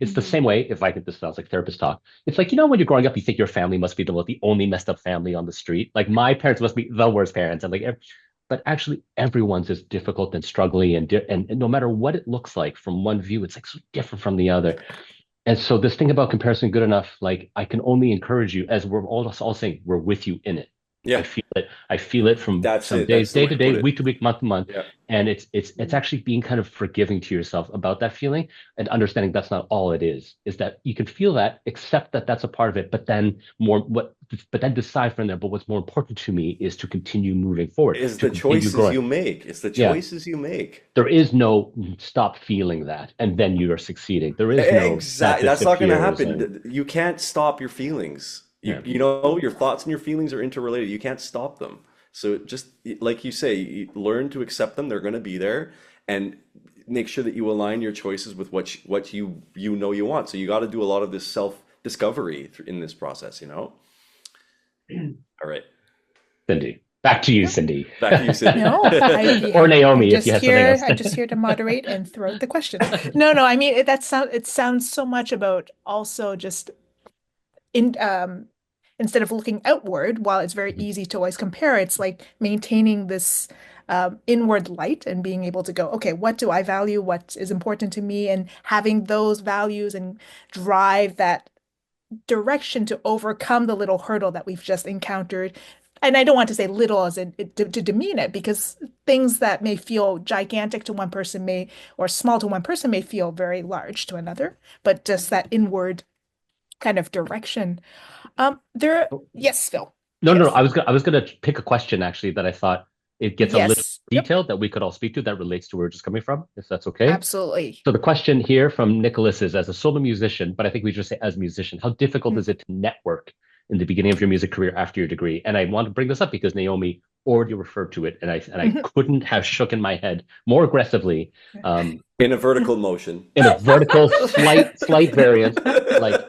It's the Mhm. same way, if I could, this sounds like therapist talk. It's like, when you're growing up, you think your family must be the only messed up family on the street. Like my parents must be the worst parents. And like, but actually everyone's is difficult and struggling and no matter what it looks like from one view, it's like so different from the other. And so this thing about comparison good enough, like I can only encourage you, as we're all saying, we're with you in it. I Yeah. feel it. I feel it from That's some it. days, That's the day way to to day, put it. week to week, month to month. Yeah. And it's Mm. actually being kind of forgiving to yourself about that feeling and understanding that's not all it is that you can feel that, accept that that's a part of it, but then decide from there. But what's more important to me is to continue moving forward, Is to the continue choices growing. you make. It's the Yeah. choices you make. There is no stop feeling that and then you are succeeding. There is no that Exactly. That's not going to disappears and happen. You can't stop your feelings. You, yeah. you know, your thoughts and your feelings are interrelated. You can't stop them. So just like you say, you learn to accept them. They're going to be there, and make sure that you align your choices with what you want. So you got to do a lot of this self discovery in this process. All right. Cindy. Back to you, No, Cindy. Back to you, Cindy. no, Or I'm Naomi, if you just had something here. else. I'm just here to moderate and throw out the questions. No, no, I mean it sounds so much about also just in instead of looking outward, while it's very easy to always compare, it's like maintaining this inward light and being able to go, okay, what do I value? What is important to me? And having those values and drive that direction to overcome the little hurdle that we've just encountered. And I don't want to say little as in to demean it, because things that may feel gigantic to one person may, or small to one person may feel very large to another, but just that inward kind of direction. Yes, Phil. No, no, no. Yes. I was gonna pick a question actually that I thought it gets a little Yes. Yep. detailed that we could all speak to that relates to where we're just coming from, if that's okay. Absolutely. So the question here from Nicholas is, as a solo musician, but I think we just say as a musician, how difficult Mm. is it to network in the beginning of your music career after your degree? And I want to bring this up because Naomi already referred to it, and I Mhm. couldn't have shooken my head more aggressively, um, In a vertical motion. in a vertical slight variant, like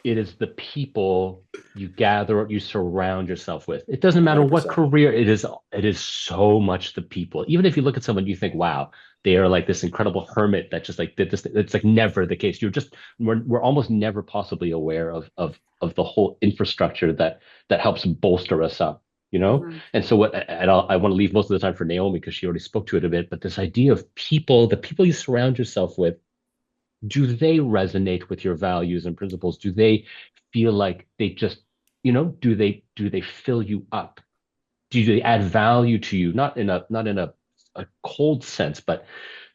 it is the people you gather, you surround yourself with. It doesn't matter what 100%. career it is. It is so much the people. Even if you look at someone, you think, wow, they are like this incredible hermit that just like did this. It's like never the case. We're almost never possibly aware of the whole infrastructure that helps bolster us up, you know? Mhm. And so I want to leave most of the time for Naomi because she already spoke to it a bit, but this idea of people, the people you surround yourself with, do they resonate with your values and principles? Do they feel like they just, do they fill you up? Do they add value to you? Not in a cold sense, but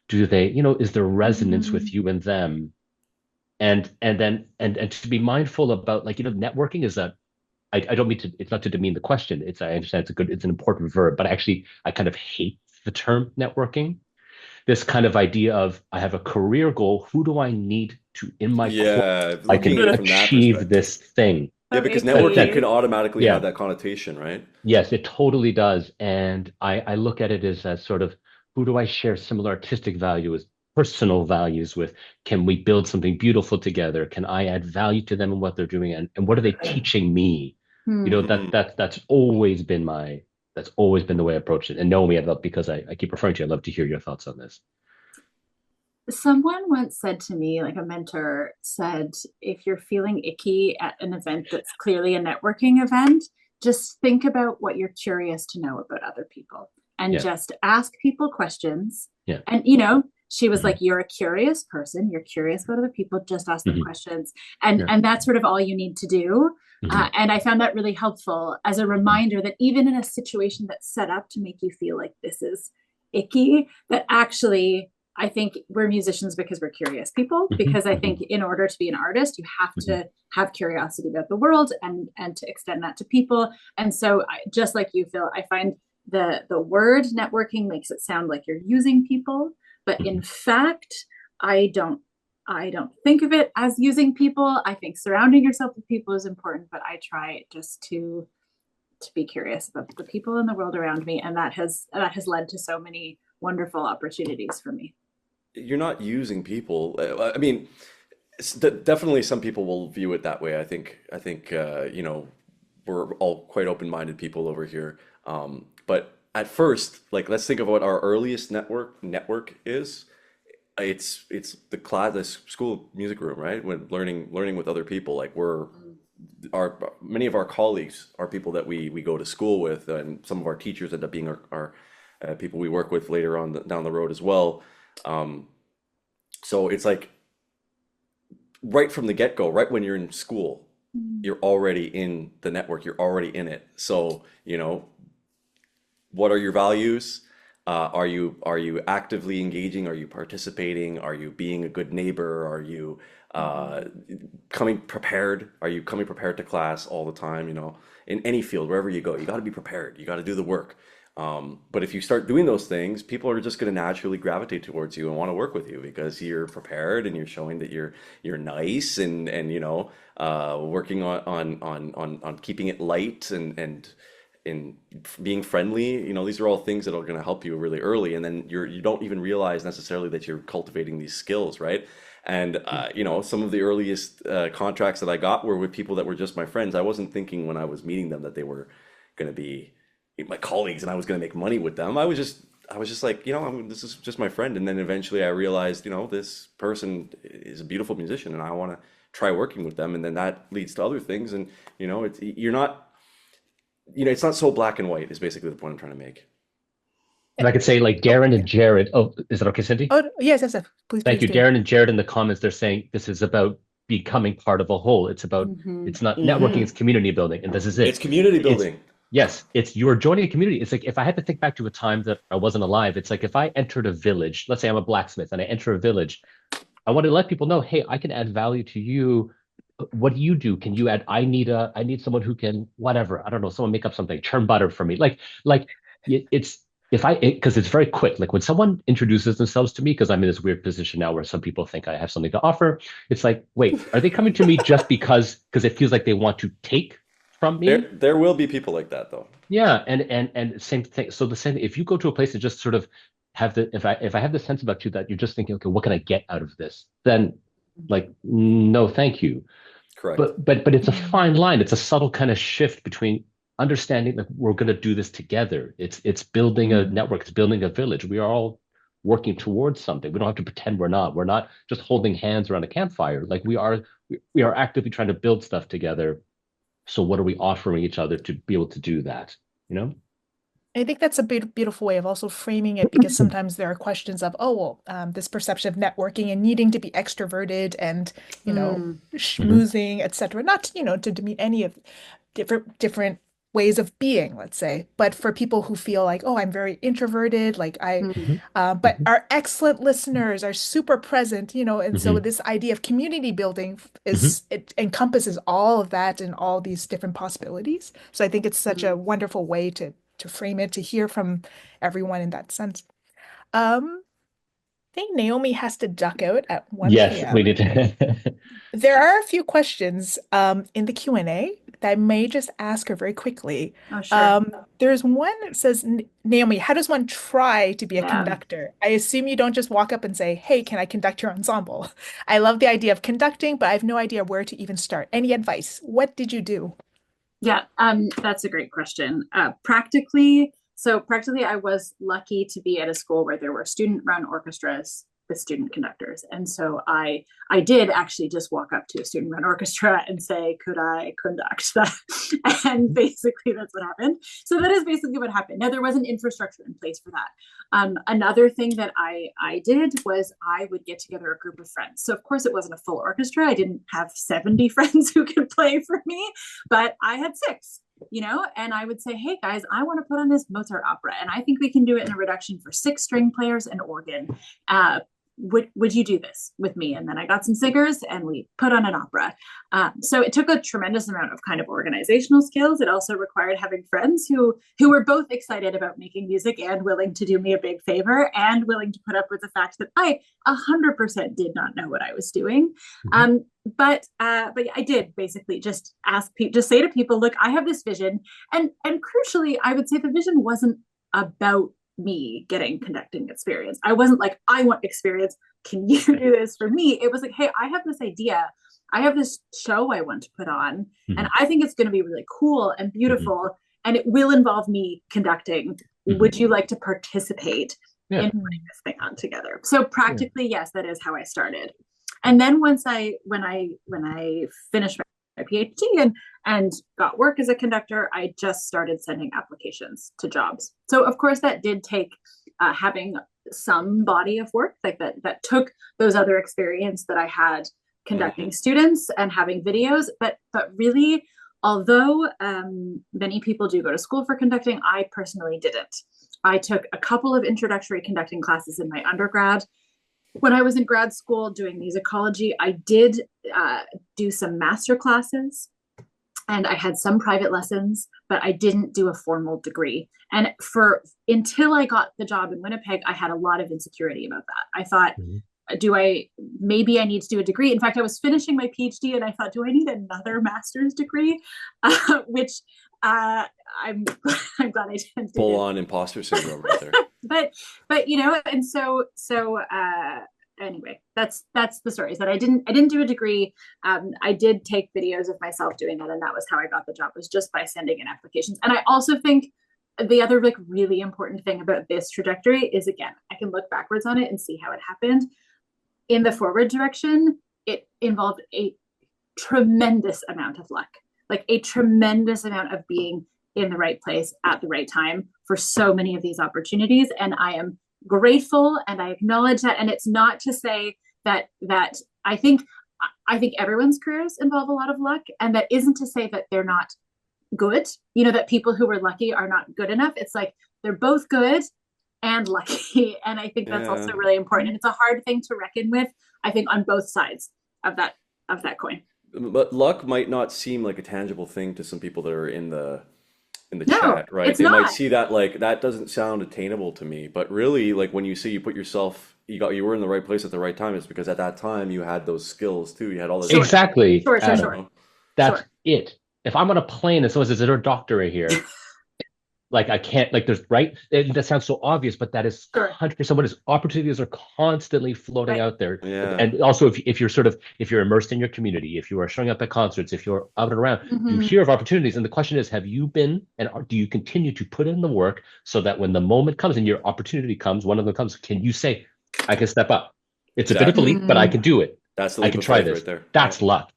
do they, is there resonance with Mhm. you and them? And to be mindful about, like, networking is I don't mean to, it's not to demean the question. I understand it's an important verb, but actually I kind of hate the term networking, this kind of idea of I have a career goal. Who do I need to in my corner? Yeah, I looking can at it from that achieve perspective. this thing. Yeah, So because networking That can icky. automatically have yeah, that connotation, right? yes, it totally does. And I look at it as sort of who do I share similar artistic values, personal values with? Can we build something beautiful together? Can I add value to them and what they're doing? And what are they teaching me? Hmm. Mm. That's always been the way I approach it. And know me, because I keep referring to you, I'd love to hear your thoughts on this. Someone once said to me, like a mentor said, if you're feeling icky at an event that's clearly a networking event, just think about what you're curious to know about other people and Yeah. just ask people questions. Yeah. And, she was Hmm. like, you're a curious person. You're curious about other people. Just ask them Hmm. questions. And, Yeah. and that's sort of all you need to do. Hmm. And I found that really helpful as a reminder that even in a situation that's set up to make you feel like this is icky, that actually I think we're musicians because we're curious people, Hmm. because I Hmm. think in order to be an artist, you have Hmm. to have curiosity about the world and to extend that to people. And so just like you, Phil, I find the word networking makes it sound like you're using people, but in Hmm. fact, I don't I don't think of it as using people. I think surrounding yourself with people is important, but I try just to be curious about the people in the world around me, and that has led to so many wonderful opportunities for me. You're not using people. I mean, definitely some people will view it that way. I think we're all quite open-minded people over here. But at first, like let's think of what our earliest network is. It's the school music room, right? When learning with other people. Like our many of our colleagues are people that we go to school with, and some of our teachers end up being our people we work with later on down the road as well. Um, so it's like right from the get-go, right when you're in school, Mm. you're already in the network, you're already in it. So, what are your values? Are you actively engaging? Are you participating? Are you being a good neighbor? Are you uh, coming prepared? Are you coming prepared to class all the time? In any field, wherever you go, you got to be prepared. You got to do the work. But if you start doing those things, people are just going to naturally gravitate towards you and want to work with you because you're prepared and you're showing that you're nice and working on keeping it light and being friendly. These are all things that are going to help you really early, and then you don't even realize necessarily that you're cultivating these skills, right? And you know, some of the earliest contracts that I got were with people that were just my friends. I wasn't thinking when I was meeting them that they were going to be my colleagues and I was going to make money with them. I was just like, you know, this is just my friend. And then eventually I realized, you know, this person is a beautiful musician and I want to try working with them. And then that leads to other things. And, you know, you're not, you know, it's not so black and white is basically the point I'm trying to make. And I could say like Oh, Darren yeah. and Jared. Oh, is that okay, Cindy? Oh, yes, yes, yes. Please, Thank please you, do. Darren and Jared in the comments. They're saying this is about becoming part of a whole. It's about, Mhm. it's not networking, Hmm. it's community building. And this is It's it. community It's, building. yes, it's you're joining a community. It's like if I had to think back to a time that I wasn't alive, it's like if I entered a village, let's say I'm a blacksmith and I enter a village, I want to let people know, hey, I can add value to you. What do you do? Can you add? I need someone who can whatever. I don't know. Someone make up something, churn butter for me. Like it's if I because it's very quick. Like when someone introduces themselves to me, because I'm in this weird position now where some people think I have something to offer. It's like, wait, are they coming to me just because it feels like they want to take from me? There will be people like that though. Yeah, and same thing. So the same, if you go to a place and just sort of have the if I have the sense about you that you're just thinking, okay, what can I get out of this? Then like, no, thank you. Correct. But it's a Mm. fine line. It's a subtle kind of shift between understanding that we're going to do this together. It's building a Mm. network. It's building a village. We are all working towards something. We don't have to pretend we're not. We're not just holding hands around a campfire. Like we are actively trying to build stuff together. So what are we offering each other to be able to do that? You know? I think that's a beautiful way of also framing it because sometimes there are questions of, oh, well, this perception of networking and needing to be extroverted and, Mm. Mhm. schmoozing, etc. Not, to demean any of different ways of being, let's say. But for people who feel like, oh, I'm very introverted, like Mm. Mhm. but Mhm. are excellent listeners, are super present, and so Mhm. this idea of community building Mhm. it encompasses all of that and all these different possibilities. So I think it's such a Mm. wonderful way to frame it, to hear from everyone in that sense. I think Naomi has to duck out at Yes, 1 we p.m. need to. There are a few questions in the Q&A that I may just ask her very quickly. Oh, sure. There's one that says, Naomi, how does one try to be a Yeah. conductor? I assume you don't just walk up and say, hey, can I conduct your ensemble? I love the idea of conducting, but I have no idea where to even start. Any advice? What did you do? Yeah, that's a great question. Practically, I was lucky to be at a school where there were student-run orchestras with student conductors, and so I did actually just walk up to a student-run orchestra and say, "Could I conduct that?" And Mhm. basically, that's what happened. So that is basically what happened. Now there was an infrastructure in place for that. Another thing that I did was I would get together a group of friends. So of course it wasn't a full orchestra. I didn't have 70 friends who could play for me, but I had six, and I would say, hey guys, I want to put on this Mozart opera, and I think we can do it in a reduction for six string players and organ. Would you do this with me? And then I got some singers and we put on an opera. So it took a tremendous amount of kind of organizational skills. It also required having friends who were both excited about making music and willing to do me a big favor and willing to put up with the fact that I 100% did not know what I was doing. Mhm. But yeah, I did basically just ask people, just say to people, look, I have this vision, and crucially, I would say the vision wasn't about me getting conducting experience. I wasn't like, I want experience. Can you do this for me? It was like, hey, I have this idea. I have this show I want to put on, and Mhm. I think it's going to be really cool and Mhm. beautiful, and it will involve me conducting. Would Mhm. you like to participate in Yeah. putting Hmm. this thing on together? So Yeah. practically, yes, that is how I started. And then when I finished my PhD and got work as a conductor, I just started sending applications to jobs. So of course that did take having some body of work like that took those other experience that I had conducting students and having videos, but really, although many people do go to school for conducting, I personally didn't. I took a couple of introductory conducting classes in my undergrad. When I was in grad school doing musicology, I did do some master classes and I had some private lessons, but I didn't do a formal degree. And for until I got the job in Winnipeg, I had a lot of insecurity about that. I thought, Mhm. maybe I need to do a degree. In fact, I was finishing my PhD and I thought, do I need another master's degree? Which I'm I'm glad I didn't do Full this. on imposter syndrome right there. but and so anyway, that's the story, is that I didn't do a degree. I did take videos of myself doing it, and that was how I got the job, was just by sending in applications. And I also think the other like really important thing about this trajectory is, again, I can look backwards on it and see how it happened. In the forward direction, it involved a tremendous amount of luck, like a tremendous amount of being in the right place at the right time for so many of these opportunities. And I am grateful and I acknowledge that. And it's not to say that I think everyone's careers involve a lot of luck, and that isn't to say that they're not good, that people who were lucky are not good enough. It's like they're both good and lucky. And I think that's also really important. And it's a hard thing to reckon with, I think, on both sides of that coin. But luck might not seem like a tangible thing to some people that are in the No, chat, right? it's They might not. see that like that doesn't sound attainable to me. But really, like when you see you put yourself, you were in the right place at the right time, it's because at that time you had those skills too. You had all this. Sure. Exactly, Sure. Adam. That's Sure. it. If I'm on a plane and someone says, "Is there a doctor right here?" Like I can't, like there's right. That sounds so obvious, but that is Sure. 100%. What is opportunities are constantly floating Right. out there. Yeah. And also, if you're if you're immersed in your community, if you are showing up at concerts, if you're out and around, you Mhm. hear of opportunities. And the question is, have you been and do you continue to put in the work so that when the moment comes and your opportunity comes, one of them comes, can you say, "I can step up. It's a bit of a leap, but I can do it. That's the I leap can of try faith this." right there. That's luck.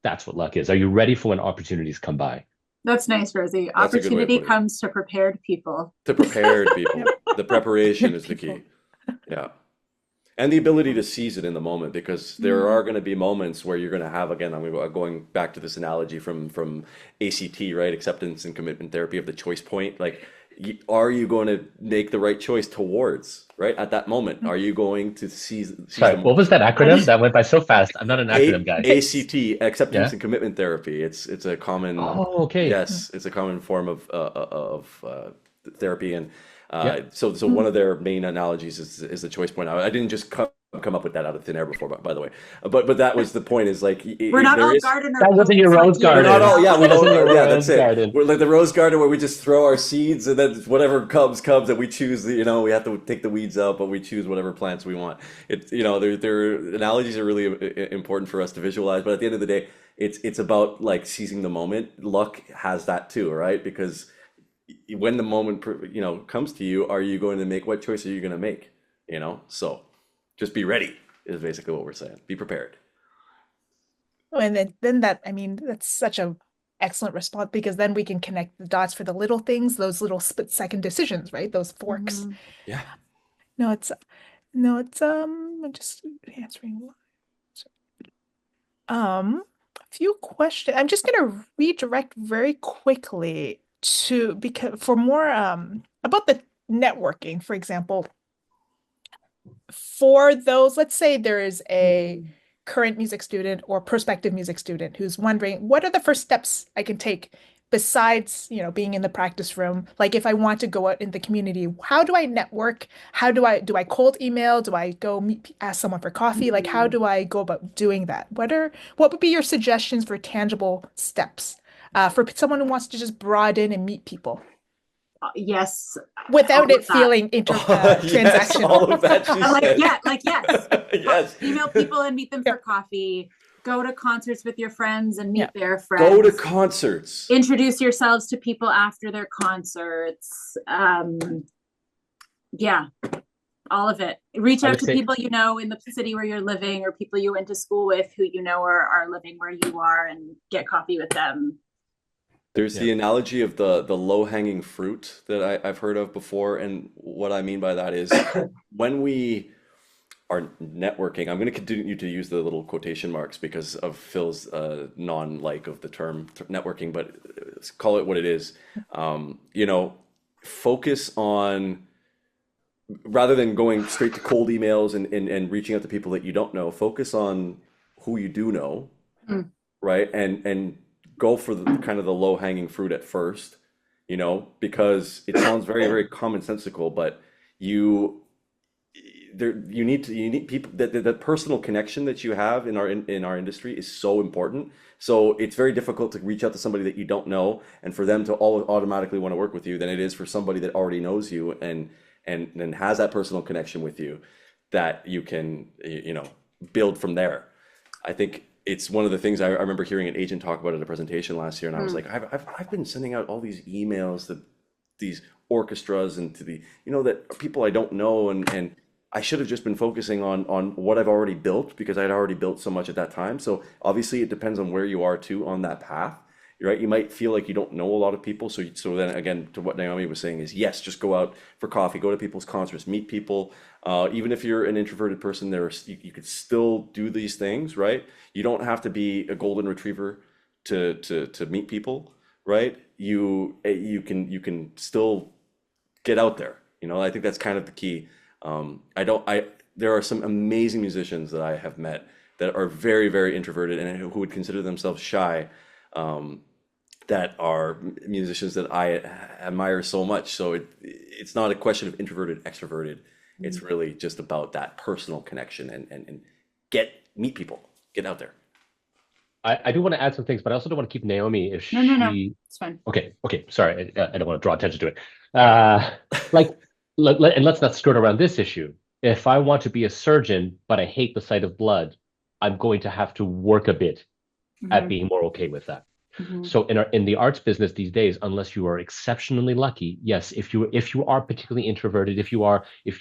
That's what luck is. Are you ready for when opportunities come by? That's nice, Rosie. That's a good way of Opportunity putting it. comes to prepared people. To prepared people. The preparation is the People. key. Yeah. And the ability to seize it in the moment, because there are going to be moments where you're going to have, again, I'm going back to this analogy from ACT, right? Acceptance and commitment therapy of the choice point. Like, are you going to make the right choice towards, right? At that moment, are you going to seize Sorry, the what was that acronym? That went by so fast. I'm not an acronym guy. ACT, acceptance Yeah. and commitment therapy. It's a common, Oh, okay. yes, it's a common form of therapy, and Yeah. so one of their main analogies is the choice point. I didn't just come up with that out of thin air before, by the way, but that was the point. Is like We're not there all is. gardener. That wasn't your poets rose like you. We're garden. not all, yeah, we That wasn't your don't, yeah, rose that's it. garden. We're like the rose garden where we just throw our seeds and then whatever comes, and we choose, we have to take the weeds out, but we choose whatever plants we want. Their analogies are really important for us to visualize, but at the end of the day, it's about like seizing the moment. Luck has that too, right? Because when the moment, comes to you, are you going to make, what choice are you going to make? So just be ready is basically what we're saying. Be prepared. Oh, and then that's such a excellent response, because then we can connect the dots for the little things, those little split-second decisions, right? Those forks. Mhm. Yeah. I'm just answering. A few questions. I'm just gonna redirect very quickly to, because for more about the networking, for example, for those, let's say there is a current music student or prospective music student who's wondering, what are the first steps I can take besides, being in the practice room? Like if I want to go out in the community, how do I network? How do I cold email? Do I go ask someone for coffee? Like how do I go about doing that? What would be your suggestions for tangible steps for someone who wants to just broaden and meet people Yes, without all it of that. feeling Yes, transactional? all of that she said. Yes. Yes. Email people and meet them Yeah. for coffee. Go to concerts with your friends and meet Yeah. their friends. Go to concerts. Introduce yourselves to people after their concerts. Yeah, all of it. Reach I out would to say- people you know in the city where you're living, or people you went to school with who are living where you are, and get coffee with them. There's the analogy of the low-hanging fruit that I've heard of before, and what I mean by that is when we are networking, I'm going to continue to use the little quotation marks because of Phil's non-like of the term networking, but call it what it is. Focus on, rather than going straight to cold emails and reaching out to people that you don't know, focus on who you do know, right? And go for the kind of the low-hanging fruit at first, because it sounds very, very commonsensical, but you need people, that personal connection that you have in our industry is so important. So it's very difficult to reach out to somebody that you don't know and for them to automatically want to work with you than it is for somebody that already knows you and has that personal connection with you that you can, build from there. I think it's one of the things I remember hearing an agent talk about at a presentation last year, and I was like, I've been sending out all these emails to these orchestras and to that people I don't know, and I should have just been focusing on what I've already built because I'd already built so much at that time. So obviously it depends on where you are too on that path. Right? You might feel like you don't know a lot of people. So then again, to what Naomi was saying is yes, just go out for coffee, go to people's concerts, meet people. Even if you're an introverted person, you could still do these things, right? You don't have to be a golden retriever to meet people, right? You can still get out there. I think that's kind of the key. There are some amazing musicians that I have met that are very, very introverted and who would consider themselves shy, that are musicians that I admire so much. So it's not a question of introverted, extroverted. It's really just about that personal connection and meet people, get out there. I do want to add some things, but I also don't want to keep Naomi if she. No, it's fine. Okay, sorry, I don't want to draw attention to it. And let's not skirt around this issue. If I want to be a surgeon, but I hate the sight of blood, I'm going to have to work a bit at being more okay with that. So in the arts business these days, unless you are exceptionally lucky, yes, if you are particularly introverted, if you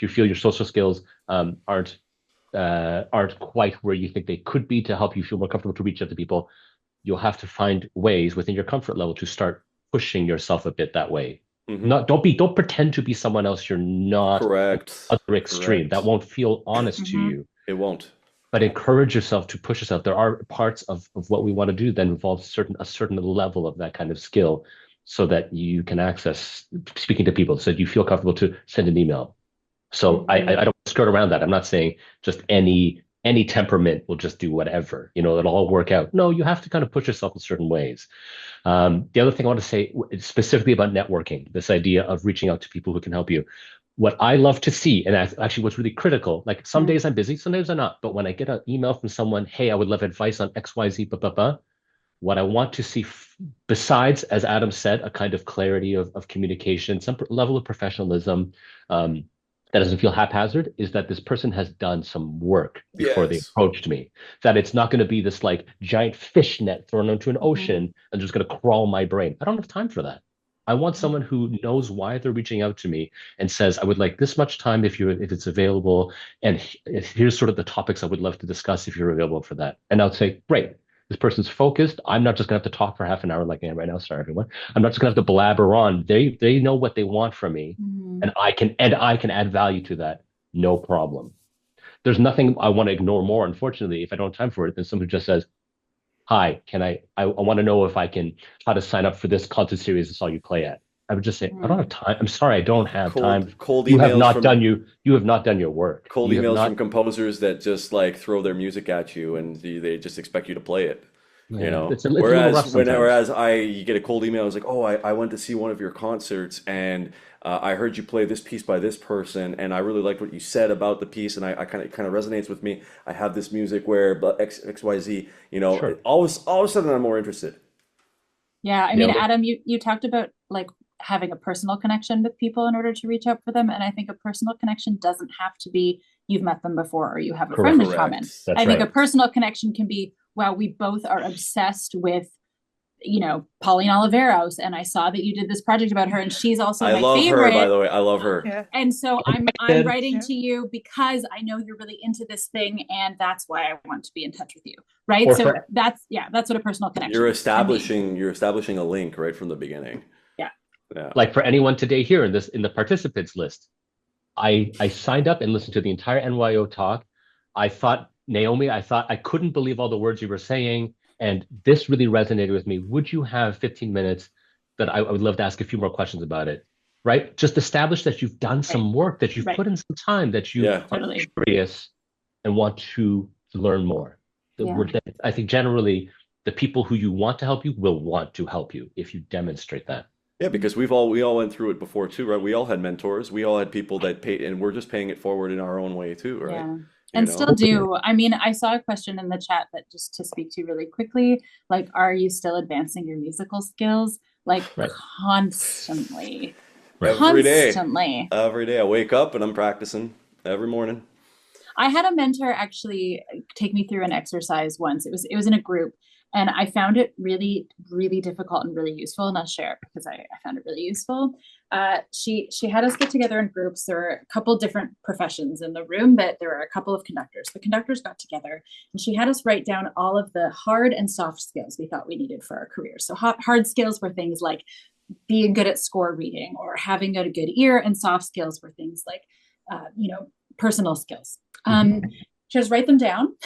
feel your social skills aren't quite where you think they could be to help you feel more comfortable to reach out to people, you'll have to find ways within your comfort level to start pushing yourself a bit that way. Don't pretend to be someone else you're not. Correct. Other extreme. Correct. That won't feel honest to you. It won't. But encourage yourself to push yourself. There are parts of what we want to do that involve a certain level of that kind of skill so that you can access speaking to people, so that you feel comfortable to send an email. So I don't skirt around that. I'm not saying just any temperament will just do whatever, it'll all work out. No, you have to kind of push yourself in certain ways. The other thing I want to say specifically about networking, this idea of reaching out to people who can help you. What I love to see, and that's actually what's really critical, like some days I'm busy, some days I'm not, but when I get an email from someone, hey, I would love advice on XYZ, blah, blah, blah, what I want to see, besides, as Adam said, a kind of clarity of communication, some level of professionalism that doesn't feel haphazard, is that this person has done some work before they approached me. That it's not going to be this like giant fish net thrown into an ocean and just going to crawl my brain. I don't have time for that. I want someone who knows why they're reaching out to me and says, I would like this much time if it's available. And here's sort of the topics I would love to discuss if you're available for that. And I would say, great, this person's focused. I'm not just going to have to talk for half an hour like I am right now. Sorry, everyone. I'm not just going to have to blabber on. They know what they want from me, and I can add value to that. No problem. There's nothing I want to ignore more, unfortunately, if I don't have time for it, than someone who just says, hi, I want to know how to sign up for this concert series I saw you play at. I would just say, I don't have time. I'm sorry, I don't have time. Cold you emails have not done your work. Cold emails from composers that just like throw their music at you and they just expect you to play it. It's whereas you get a cold email, it's like, oh, I went to see one of your concerts and I heard you play this piece by this person, and I really liked what you said about the piece, and I kind of resonates with me. I have this music where XYZ, Sure. all of a sudden I'm more interested. Yeah, I mean, Adam, you talked about like having a personal connection with people in order to reach out for them, and I think a personal connection doesn't have to be you've met them before or you have a friend in common. I think a personal connection can be, wow, we both are obsessed with Pauline Oliveros, and I saw that you did this project about her, and she's also my favorite. Her, by the way. I love her. Yeah. And so I'm writing to you because I know you're really into this thing, and that's why I want to be in touch with you. Right. That's what a personal connection you're establishing a link right from the beginning. Yeah. Like for anyone today here in the participants list, I signed up and listened to the entire NYO talk. I thought, Naomi, I couldn't believe all the words you were saying. And this really resonated with me. Would you have 15 minutes that I would love to ask a few more questions about it? Right? Just establish that you've done some work, that you've put in some time, that you are curious and want to learn more. I think generally the people who you want to help you will want to help you if you demonstrate that. Yeah, because we all went through it before too, right? We all had mentors. We all had people that paid, and we're just paying it forward in our own way too, right? Yeah. And still do. I mean, I saw a question in the chat that just to speak to really quickly, like, are you still advancing your musical skills? Like constantly. Every day I wake up and I'm practicing every morning. I had a mentor actually take me through an exercise once. It was in a group, and I found it really, really difficult and really useful. And I'll share it because I found it really useful. She had us get together in groups. There were a couple different professions in the room, but there were a couple of conductors. The conductors got together, and she had us write down all of the hard and soft skills we thought we needed for our career. So hard skills were things like being good at score reading or having a good ear, and soft skills were things like personal skills. She has write them down.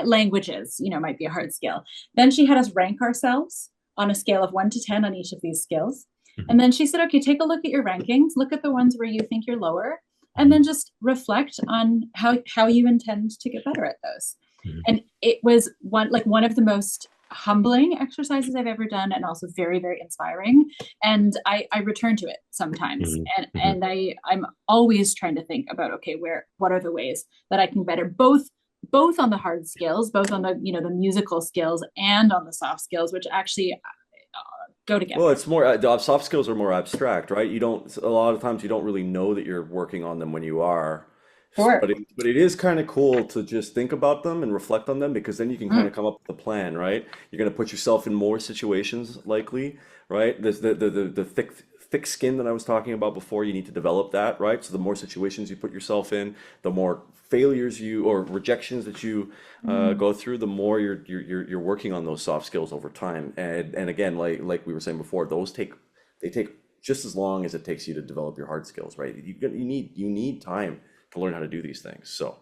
Languages, might be a hard skill. Then she had us rank ourselves on a scale of 1 to 10 on each of these skills. And then she said, okay, take a look at your rankings, look at the ones where you think you're lower, and then just reflect on how you intend to get better at those. And it was one of the most humbling exercises I've ever done, and also very, very inspiring. And I return to it sometimes. And I'm always trying to think about, okay, what are the ways that I can better both on the hard skills, both on the the musical skills and on the soft skills, which actually go together. Well, it's more the soft skills are more abstract, right? You don't a lot of times you don't really know that you're working on them when you are. Sure. But it is kind of cool to just think about them and reflect on them, because then you can kind of come up with a plan, right? You're going to put yourself in more situations likely, right? There's the thick skin that I was talking about before. You need to develop that, right? So the more situations you put yourself in, the more failures or rejections that you go through, the more you're working on those soft skills over time. And again, like we were saying before, they take just as long as it takes you to develop your hard skills, right? You need time to learn how to do these things. So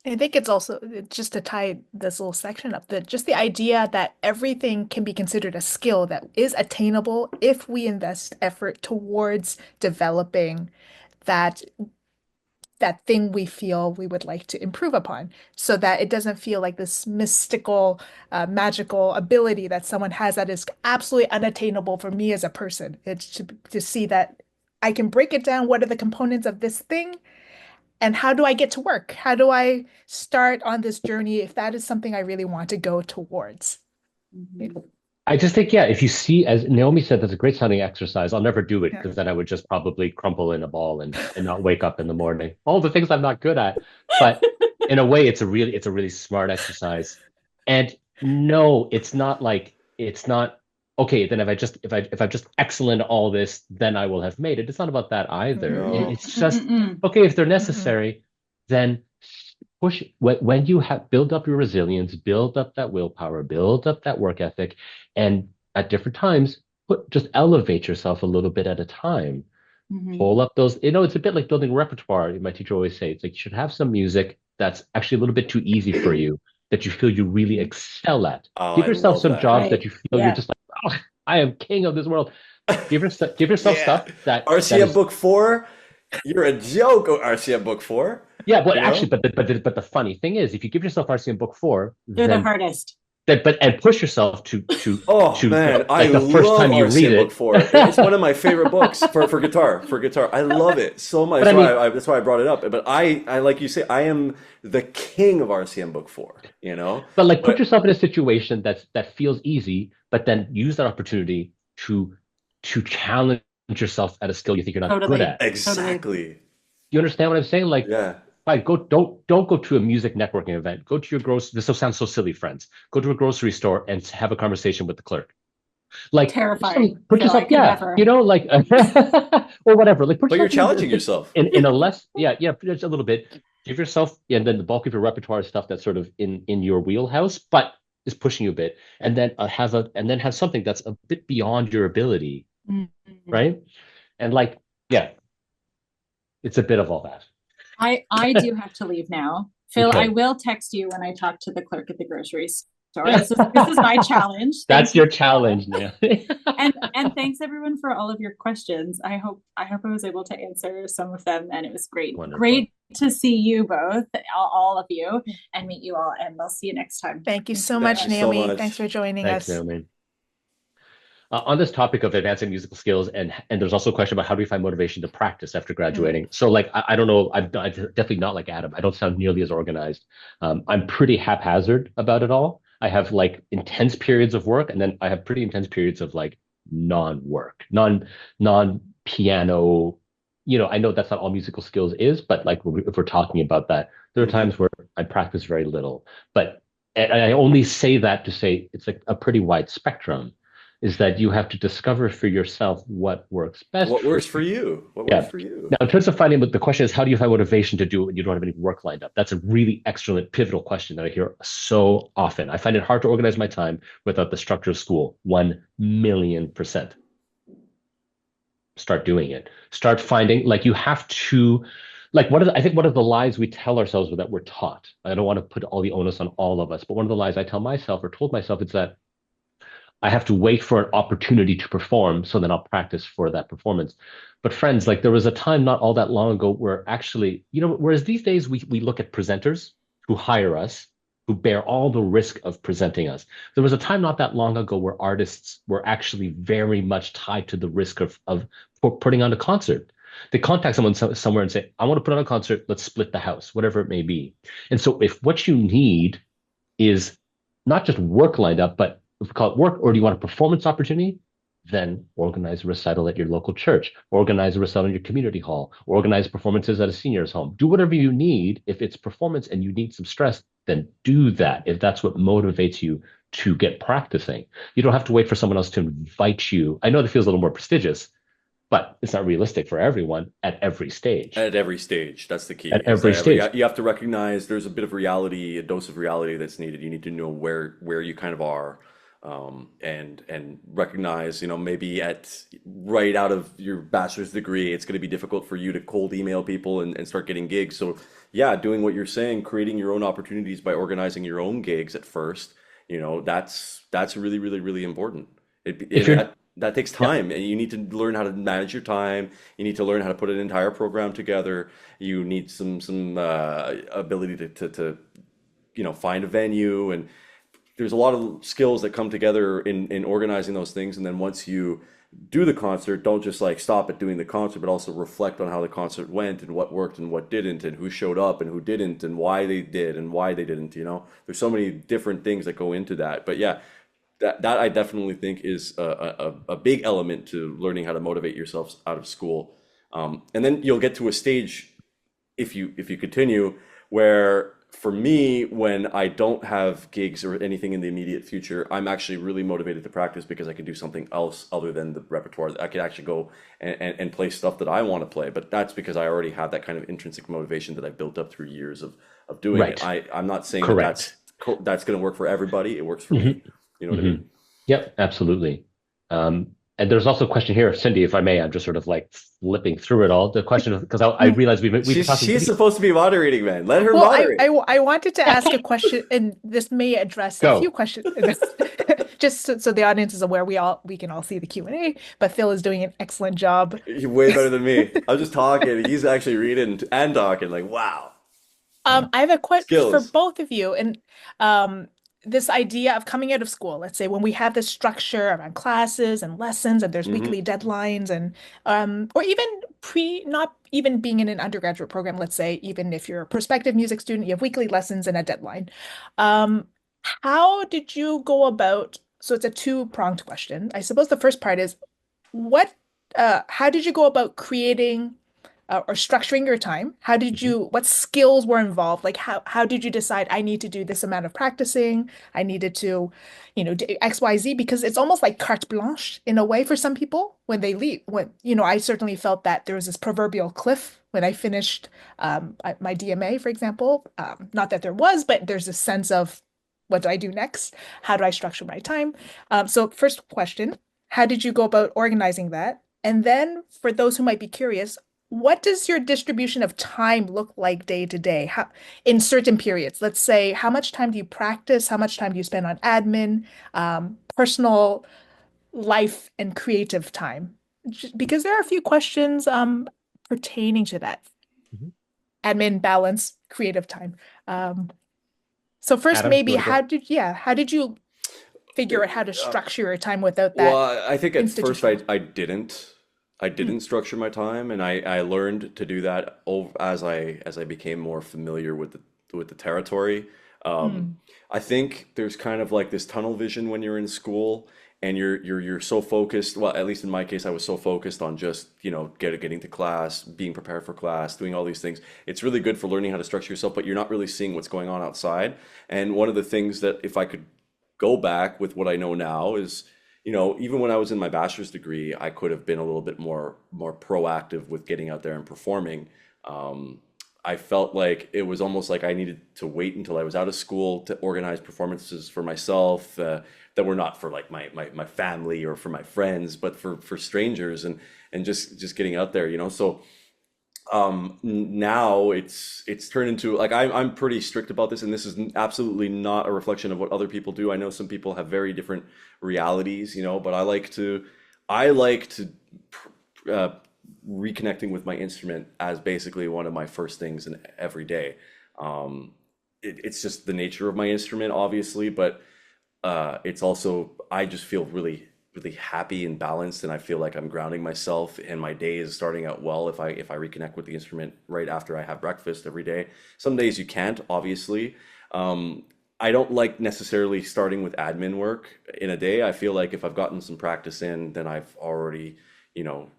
I think it's also just to tie this little section up, just the idea that everything can be considered a skill that is attainable if we invest effort towards developing that thing we feel we would like to improve upon, so that it doesn't feel like this mystical, magical ability that someone has that is absolutely unattainable for me as a person. It's to see that I can break it down. What are the components of this thing? And how do I get to work? How do I start on this journey if that is something I really want to go towards? I just think, if you see, as Naomi said, that's a great sounding exercise. I'll never do it because then I would just probably crumple in a ball and not wake up in the morning. All the things I'm not good at. But in a way, it's a really smart exercise. And no, it's not okay, then if I'm just excellent at all this, then I will have made it. It's not about that either. It's just okay, if they're necessary, then push when you have build up your resilience, build up that willpower, build up that work ethic, and at different times, just elevate yourself a little bit at a time. Pull up those, it's a bit like building repertoire. My teacher always say, it's like you should have some music that's actually a little bit too easy for you, that you feel you really excel at. Give yourself some jobs that you feel you're just like, oh, I am king of this world. Give yourself stuff that RCM Book 4, you're a joke, RCM Book 4. Yeah, but actually, but the funny thing is, if you give yourself RCM Book 4, you're the hardest. And push yourself to man, like I the first love time you RCM read it. Book 4. It's one of my favorite books for guitar. I love it so much. That's why I brought it up. But I like you say, I am the king of RCM Book 4. But put yourself in a situation that feels easy, but then use that opportunity to challenge yourself at a skill you think you're not good at. Exactly. You understand what I'm saying? Fine, don't go to a music networking event. Go to your this sounds so silly, friends. Go to a grocery store and have a conversation with the clerk. Terrifying. Put yourself, or whatever. But you're challenging yourself in a less, just a little bit. Give yourself, and then the bulk of your repertoire is stuff that's sort of in your wheelhouse, but is pushing you a bit, and then have something that's a bit beyond your ability, right? And it's a bit of all that. I do have to leave now. Phil, okay. I will text you when I talk to the clerk at the grocery store. This is my challenge. That's your challenge now. and thanks everyone for all of your questions. I hope I was able to answer some of them, and it was great. Wonderful. Great to see you both, all of you, and meet you all, and I'll see you next time. Thank you so much, Naomi. Thanks for joining us. Naomi. On this topic of advancing musical skills, and there's also a question about how do we find motivation to practice after graduating. So I don't know, I'm definitely not like Adam. I don't sound nearly as organized. I'm pretty haphazard about it all. I have intense periods of work, and then I have pretty intense periods of non-work, non-piano I know that's not all musical skills is, but like if we're talking about that, there are Hmm. times where I practice very little. But and I only say that to say it's like a pretty wide spectrum, is that you have to discover for yourself what works best What for works for you. you? What works Yeah. for you? Now, in terms of finding, but the question is, how do you find motivation to do it when you don't have any work lined up? That's a really excellent, pivotal question that I hear so often. I find it hard to organize my time without the structure of school. 1,000,000%. Start doing it. Start finding, like, you have to, like, I think one of the lies we tell ourselves that we're taught. I don't want to put all the onus on all of us, but one of the lies I tell myself or told myself is that I have to wait for an opportunity to perform, so then I'll practice for that performance. But friends, like there was a time not all that long ago where actually, whereas these days we look at presenters who hire us, who bear all the risk of presenting us. There was a time not that long ago where artists were actually very much tied to the risk of putting on a concert. They contact someone somewhere and say, I want to put on a concert, let's split the house, whatever it may be. And so if what you need is not just work lined up, but if we call it work, or do you want a performance opportunity? Then organize a recital at your local church, organize a recital in your community hall, organize performances at a senior's home. Do whatever you need. If it's performance and you need some stress, then do that if that's what motivates you to get practicing. You don't have to wait for someone else to invite you. I know that feels a little more prestigious, but it's not realistic for everyone at every stage. At every stage, that's the key. At Is that every stage. you have to recognize there's a bit of reality, a dose of reality that's needed. You need to know where you kind of are, and recognize, maybe at right out of your bachelor's degree, it's going to be difficult for you to cold email people and start getting gigs. So yeah, doing what you're saying, creating your own opportunities by organizing your own gigs at first, that's really, really, really important. If And you're, that takes yeah, time, and you need to learn how to manage your time. You need to learn how to put an entire program together. You need some ability to find a venue, and there's a lot of skills that come together in organizing those things. And then once you do the concert, don't just like stop at doing the concert, but also reflect on how the concert went and what worked and what didn't, and who showed up and who didn't, and why they did and why they didn't. There's so many different things that go into that. But yeah, that I definitely think is a big element to learning how to motivate yourself out of school. And then you'll get to a stage, if you continue, where for me, when I don't have gigs or anything in the immediate future, I'm actually really motivated to practice because I can do something else other than the repertoire. I could actually go and play stuff that I want to play, but that's because I already have that kind of intrinsic motivation that I've built up through years of doing it. right. I'm not saying that that's Correct. that's going to work for everybody. It works for Hmm. me. You know what I Hmm. mean? Yep, absolutely. And there's also a question here, Cindy, if I may, I'm just sort of like flipping through it all. The question of, because I Mm. realize we've been talking She's video. supposed to be moderating, man. Let her Well, moderate. I wanted to ask a question, and this may address a few Go. questions. Just so the audience is aware, we can all see the Q&A, but Phil is doing an excellent job. You're way better than me. I'm just talking. He's actually reading and talking. Like, wow, Yeah. I have a question for skills. both of you, and um, this idea of coming out of school. Let's say when we have this structure around classes and lessons, and there's Hmm. weekly deadlines, and or even not even being in an undergraduate program. Let's say even if you're a prospective music student, you have weekly lessons and a deadline. Um, how did you go about? So it's a two-pronged question. I suppose the first part is what, how did you go about creating or structuring your time? Mhm. What skills were involved? Like how did you decide I need to do this amount of practicing? I needed to, do X, Y, Z, because it's almost like carte blanche in a way for some people when they leave. I certainly felt that there was this proverbial cliff when I finished my DMA, for example. Not that there was, but there's a sense of what do I do next? How do I structure my time? So first question, how did you go about organizing that? And then for those who might be curious, what does your distribution of time look like day to day? How, in certain periods, let's say, how much time do you practice? How much time do you spend on admin, personal life, and creative time? Because there are a few questions pertaining to that. Mhm. Admin, balance, creative time. Um, so first, Adam, you maybe want to go? how did you figure out how to Uh, structure your time without well, that I think at first I institutional? I didn't I Hmm. didn't structure my time, and I learned to do that as I became more familiar with the territory. Um, Hmm. I think there's kind of like this tunnel vision when you're in school, and you're so focused. Well, at least in my case, I was so focused on just, getting to class, being prepared for class, doing all these things. It's really good for learning how to structure yourself, but you're not really seeing what's going on outside. And one of the things that, if I could go back with what I know now, is, even when I was in my bachelor's degree, I could have been a little bit more proactive with getting out there and performing. I felt like it was almost like I needed to wait until I was out of school to organize performances for myself, that were not for like my family or for my friends, but for strangers, and just getting out there, So now it's turned into, like, I'm pretty strict about this, and this is absolutely not a reflection of what other people do. I know some people have very different realities, but I like to uh, reconnecting with my instrument as basically one of my first things in every day. It's just the nature of my instrument, obviously, but it's also, I just feel really, really happy and balanced, and I feel like I'm grounding myself, and my day is starting out well if I reconnect with the instrument right after I have breakfast every day. Some days you can't, obviously. I don't like necessarily starting with admin work in a day. I feel like if I've gotten some practice in, then I've already, you know,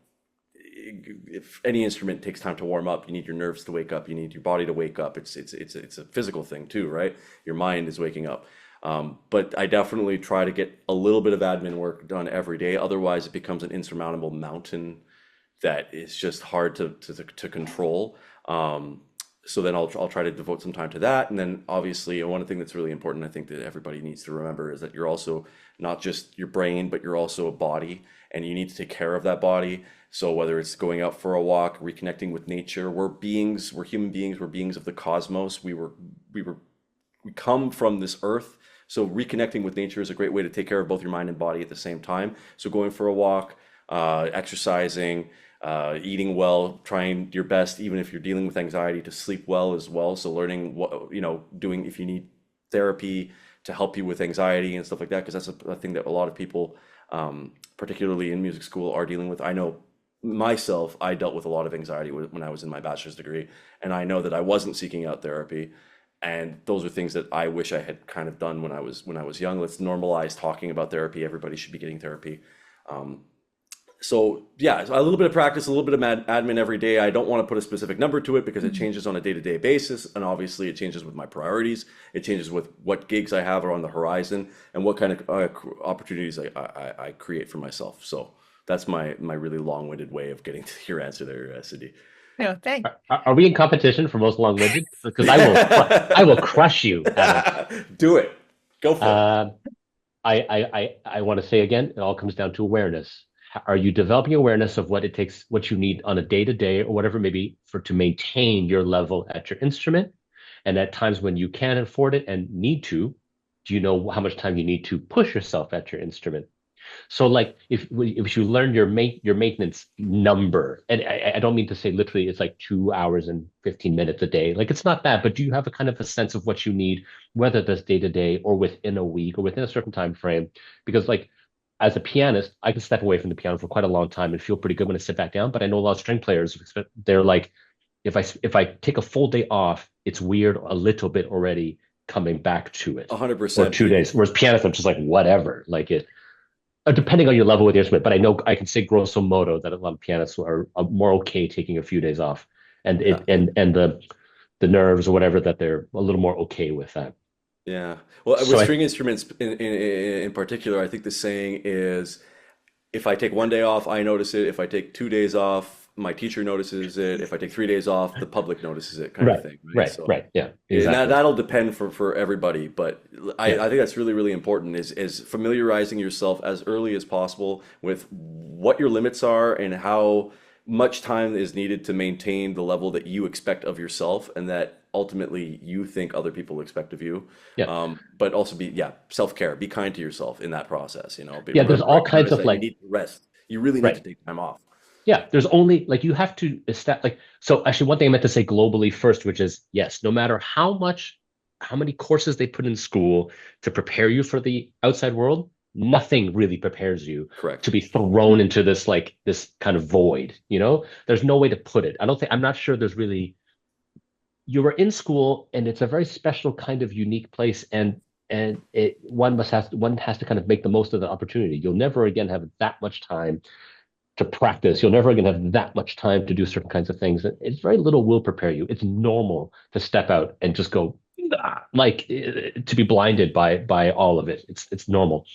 if any instrument takes time to warm up, you need your nerves to wake up, you need your body to wake up. It's a physical thing too, right? Your mind is waking up. But I definitely try to get a little bit of admin work done every day. Otherwise, it becomes an insurmountable mountain that is just hard to control. So then I'll try to devote some time to that. And then obviously, one thing that's really important, I think that everybody needs to remember, is that you're also not just your brain, but you're also a body, and you need to take care of that body. So whether it's going out for a walk, reconnecting with nature, we're beings, we're human beings, we're beings of the cosmos. We come from this earth. So reconnecting with nature is a great way to take care of both your mind and body at the same time. So going for a walk, exercising, eating well, trying your best, even if you're dealing with anxiety, to sleep well as well. So learning what, doing, if you need therapy to help you with anxiety and stuff like that, because that's a thing that a lot of people, particularly in music school, are dealing with. I know myself, I dealt with a lot of anxiety when I was in my bachelor's degree, and I know that I wasn't seeking out therapy. And those are things that I wish I had kind of done when I was young. Let's normalize talking about therapy. Everybody should be getting therapy. So yeah, a little bit of practice, a little bit of admin every day. I don't want to put a specific number to it because it changes on a day-to-day basis, and obviously it changes with my priorities. It changes with what gigs I have are on the horizon and what kind of opportunities I create for myself. So that's my really long-winded way of getting to your answer there, Cindy. No, thanks. Are we in competition for most long-winded? Because I will crush you, Adam. Do it. Go for it. I want to say again, it all comes down to awareness. Are you developing awareness of what it takes, what you need on a day-to-day or whatever it may be, to maintain your level at your instrument? And at times when you can afford it and need to, do you know how much time you need to push yourself at your instrument? So like if you learn your maintenance number, and I don't mean to say literally it's like 2 hours and 15 minutes a day, like it's not that, but do you have a kind of a sense of what you need, whether that's day to day or within a week or within a certain time frame? Because like as a pianist, I can step away from the piano for quite a long time and feel pretty good when I sit back down. But I know a lot of string players, they're like, if I take a full day off, it's weird a little bit already coming back to it. 100%. Or 2 days. Whereas pianists, I'm just like, whatever. Like it, depending on your level with the instrument, but I know I can say grosso modo that a lot of pianists are more okay taking a few days off, and Yeah. the nerves or whatever, that they're a little more okay with that. Yeah. Well, So with I string instruments in particular, I think the saying is, if I take one day off, I notice it. If I take 2 days off, my teacher notices it. If I take 3 days off, the public notices it, kind of right, thing, right? right, So, right, yeah, and exactly, that'll depend for everybody, but yeah, I think that's really, really important, is familiarizing yourself as early as possible with what your limits are and how much time is needed to maintain the level that you expect of yourself and that ultimately you think other people expect of you. yeah, But also self-care, be kind to yourself in that process, but yeah. There's all kinds recognize of that you like, need to rest. You really need to right. take time off. Yeah, there's only like you have to establish like so actually one thing I meant to say globally first, which is yes, no matter how many courses they put in school to prepare you for the outside world, nothing really prepares you to Correct. be thrown into this kind of void, you know? There's no way to put it. I'm not sure there's really, you were in school and it's a very special kind of unique place, and and one has to kind of make the most of the opportunity. You'll never again have that much time to practice. You'll never again have that much time to do certain kinds of things. It's very little will prepare you. It's normal to step out and just go like to be blinded by all of it. It's normal.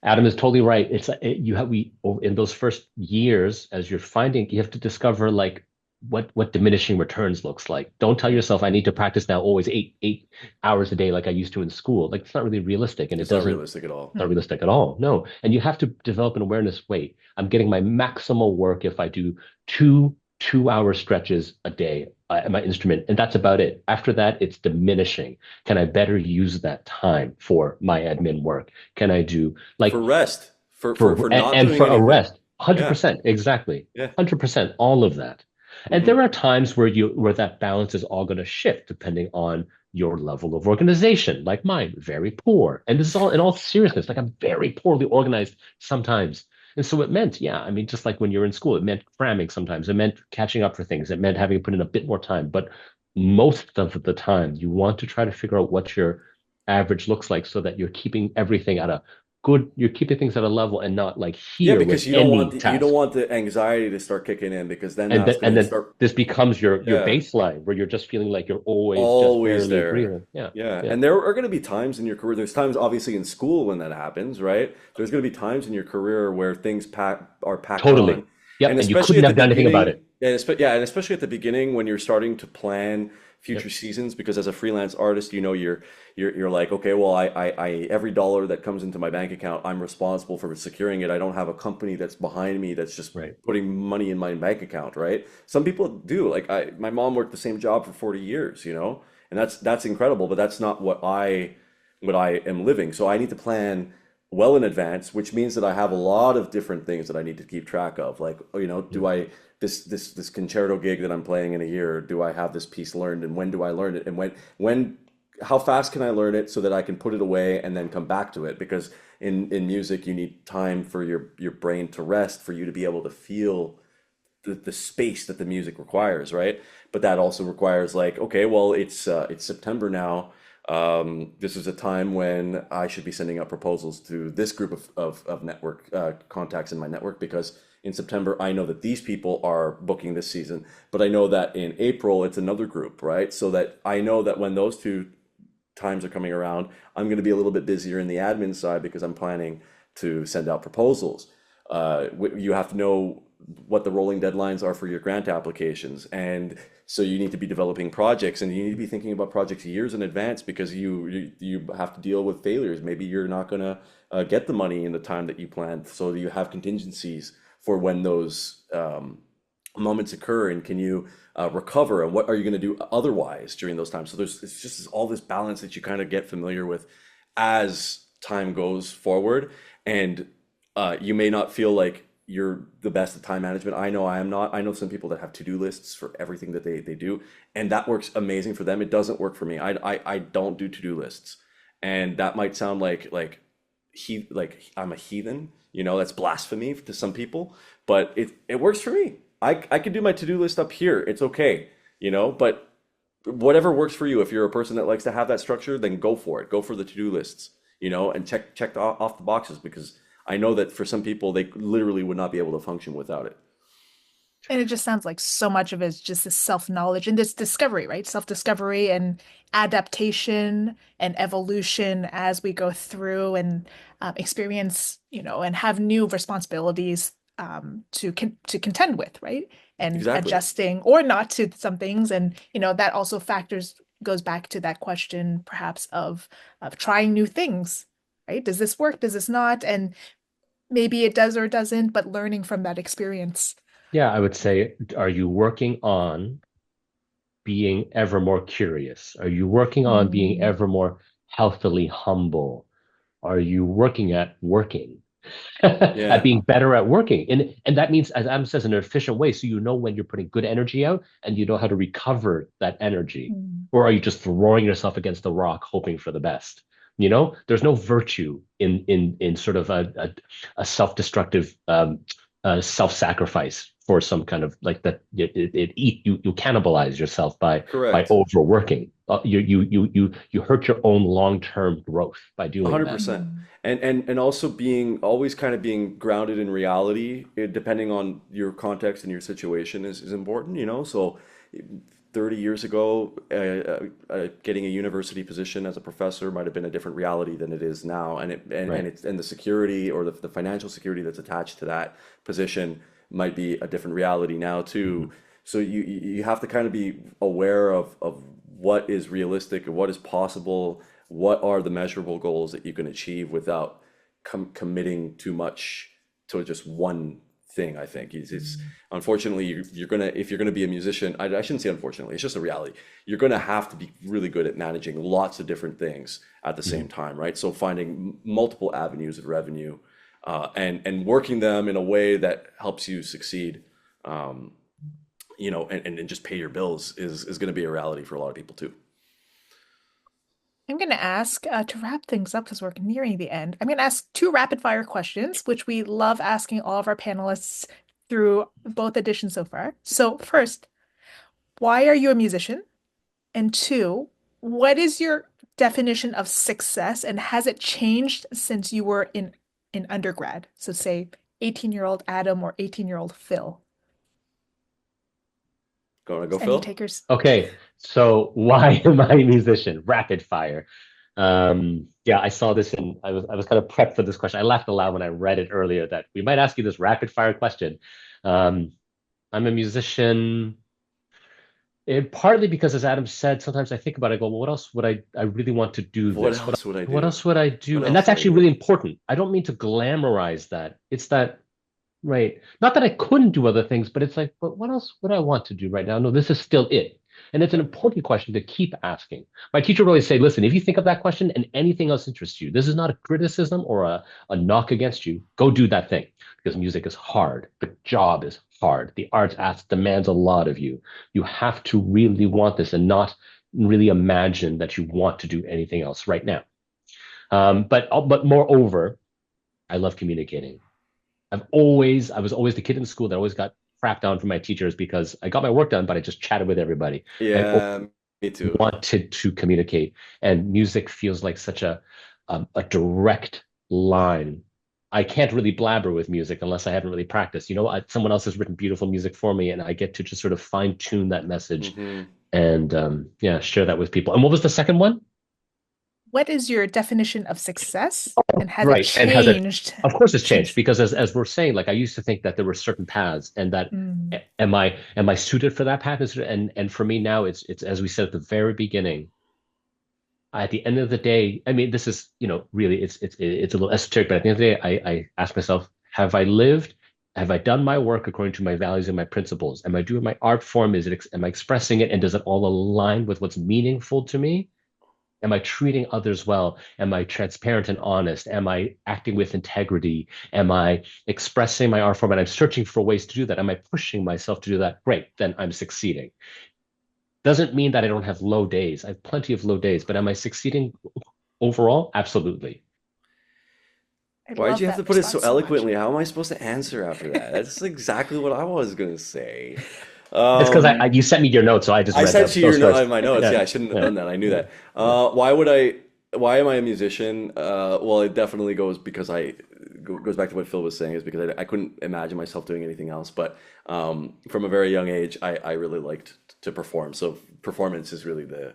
Adam is totally right. It's you have we in those first years as you're finding you have to discover like what diminishing returns looks like. Don't tell yourself I need to practice now always eight hours a day like I used to in school. Like it's not really realistic, and it It's not doesn't realistic at all. not realistic at all. No, and you have to develop an awareness. Wait, I'm getting my maximal work if I do two-hour stretches a day at my instrument, and that's about it. After that, it's diminishing. Can I better use that time for my admin work? Can I do For like rest, for not and doing for a anything. rest? Yeah, 100%, exactly. yeah. 100%, all of that. And Hmm. there are times where that balance is all going to shift depending on your level of organization, like mine, very poor. And this is all in all seriousness, like I'm very poorly organized sometimes. And so it meant, yeah, I mean, just like when you're in school, it meant cramming sometimes. It meant catching up for things. It meant having to put in a bit more time. But most of the time, you want to try to figure out what your average looks like so that you're keeping everything at a you're keeping things at a level and not like Yeah, here with because any you don't task. want the anxiety to start kicking in because then that's And going to then start. this becomes your Yeah, baseline where you're just feeling like you're always just always barely there. breathing. Yeah, Yeah, yeah, and there are going to be times in your career. There's times, obviously, in school when that happens, right? There's going to be times in your career where things are packed totally. on, Yep. and And you especially couldn't at the have done anything about beginning, it. and especially at the beginning when you're starting to plan future Yep. seasons, because as a freelance artist, you're like, okay, well, I every dollar that comes into my bank account, I'm responsible for securing it. I don't have a company that's behind me that's just Right. putting money in my bank account, right? Some people do. Like my mom worked the same job for 40 years, and that's incredible, but that's not what I am living. So I need to plan well in advance, which means that I have a lot of different things that I need to keep track of. Like, do Mm. I this concerto gig that I'm playing in a year, do I have this piece learned and when do I learn it and when how fast can I learn it so that I can put it away and then come back to it? Because in music you need time for your brain to rest for you to be able to feel the space that the music requires, right? But that also requires like, okay, well, it's September now. This is a time when I should be sending out proposals to this group of network contacts in my network because in September I know that these people are booking this season, but I know that in April it's another group, right? So that I know that when those two times are coming around, I'm going to be a little bit busier in the admin side because I'm planning to send out proposals. You have to know what the rolling deadlines are for your grant applications. And so you need to be developing projects and you need to be thinking about projects years in advance because you have to deal with failures. Maybe you're not going to get the money in the time that you planned. So you have contingencies for when those moments occur and can you recover and what are you going to do otherwise during those times. So it's just all this balance that you kind of get familiar with as time goes forward. And you may not feel like you're the best at time management. I know I am not. I know some people that have to-do lists for everything that they do, and that works amazing for them. It doesn't work for me. I don't do to-do lists, and that might sound like I'm a heathen. That's blasphemy to some people, but it works for me. I could do my to-do list up here. It's okay, but whatever works for you. If you're a person that likes to have that structure, then go for it. Go for the to-do lists, and check off the boxes because I know that for some people they literally would not be able to function without it. And it just sounds like so much of it is just this self-knowledge and this discovery, right? Self-discovery and adaptation and evolution as we go through and experience, and have new responsibilities to contend with, right? And Exactly. adjusting or not to some things, and that also factors goes back to that question, perhaps of trying new things, right? Does this work? Does this not? And maybe it does or doesn't, but learning from that experience. Yeah, I would say, are you working on being ever more curious? Are you working on being Mm. ever more healthily humble? Are you working at working? At Yeah. being better at working. And that means, as Adam says, in an efficient way. So you know when you're putting good energy out and you know how to recover that energy. Mm. Or are you just throwing yourself against the rock, hoping for the best? There's no virtue in sort of a self-destructive self-sacrifice for some kind of like that. You cannibalize yourself by Correct. overworking. you hurt your own long-term growth by doing that. 100%. And also being always kind of being grounded in reality, depending on your context and your situation is important, you know? So 30 years ago, getting a university position as a professor might have been a different reality than it is now. Right. And the security or the financial security that's attached to that position might be a different reality now too. So you have to kind of be aware of what is realistic and what is possible, what are the measurable goals that you can achieve without committing too much to just one thing. I think it's unfortunately you're gonna, if you're gonna be a musician, I shouldn't say unfortunately, it's just a reality. You're gonna have to be really good at managing lots of different things at the same time, right? So finding multiple avenues of revenue, and working them in a way that helps you succeed, you know, and just pay your bills is going to be a reality for a lot of people too. I'm going to ask to wrap things up because we're nearing the end. I'm going to ask two rapid fire questions, which we love asking all of our panelists through both editions so far. So, first, why are you a musician? And two, what is your definition of success and has it changed since you were in undergrad? So, say 18-year-old Adam or 18-year-old Phil. Going to go, Any Phil? takers? Okay, so why am I a musician? Rapid fire. Yeah, I saw this and I was kind of prepped for this question. I laughed aloud when I read it earlier that we might ask you this rapid fire question. Um, I'm a musician. Partly because, as Adam said, sometimes I think about it, I go, well, what else would I really want to do What this? else would I What do? else would I What do? And else that's would I actually do? really important. I don't mean to glamorize that. It's that, right. Not that I couldn't do other things, but it's like, but what else would I want to do right now? No, this is still it. And it's an Yeah. important question to keep asking. My teacher would always say, listen, if you think of that question and anything else interests you, this is not a criticism or a knock against you. Go do that thing because music is hard. The job is hard. The arts demands a lot of you. You have to really want this and not really imagine that you want to do anything else right now. But moreover, I love communicating. I was always the kid in school that always got crapped down from my teachers because I got my work done, but I just chatted with everybody. I Yeah, me too. wanted to communicate, and music feels like such a direct line. I can't really blabber with music unless I haven't really practiced. You know, someone else has written beautiful music for me, and I get to just sort of fine tune that message Hmm. and yeah, share that with people. And what was the second one? What is your definition of success and has it Right. And has it, changed of course it's changed since? because as we're saying, like I used to think that there were certain paths and that Mm. am I suited for that path? And for me now it's as we said at the very beginning, at the end of the day, I mean this is, you know, really it's a little esoteric, but at the end of the day, I ask myself, have I lived? Have I done my work according to my values and my principles? Am I doing my art form? Am I expressing it and does it all align with what's meaningful to me? Am I treating others well? Am I transparent and honest? Am I acting with integrity? Am I expressing my art form and I'm searching for ways to do that? Am I pushing myself to do that? Great, then I'm succeeding. Doesn't mean that I don't have low days. I have plenty of low days, but am I succeeding overall? Absolutely. I Why'd love you have to that put it so response so much. eloquently? How am I supposed to answer after that? That's exactly what I was gonna say. It's because Um, you sent me your notes, so I just I read sent you those first. my notes. Yeah, Yeah, I shouldn't have yeah, done that. I knew yeah, that. yeah. Why would I? Why am I a musician? Well, it definitely goes because goes back to what Phil was saying is because I couldn't imagine myself doing anything else. But from a very young age, I really liked to perform. So performance is really the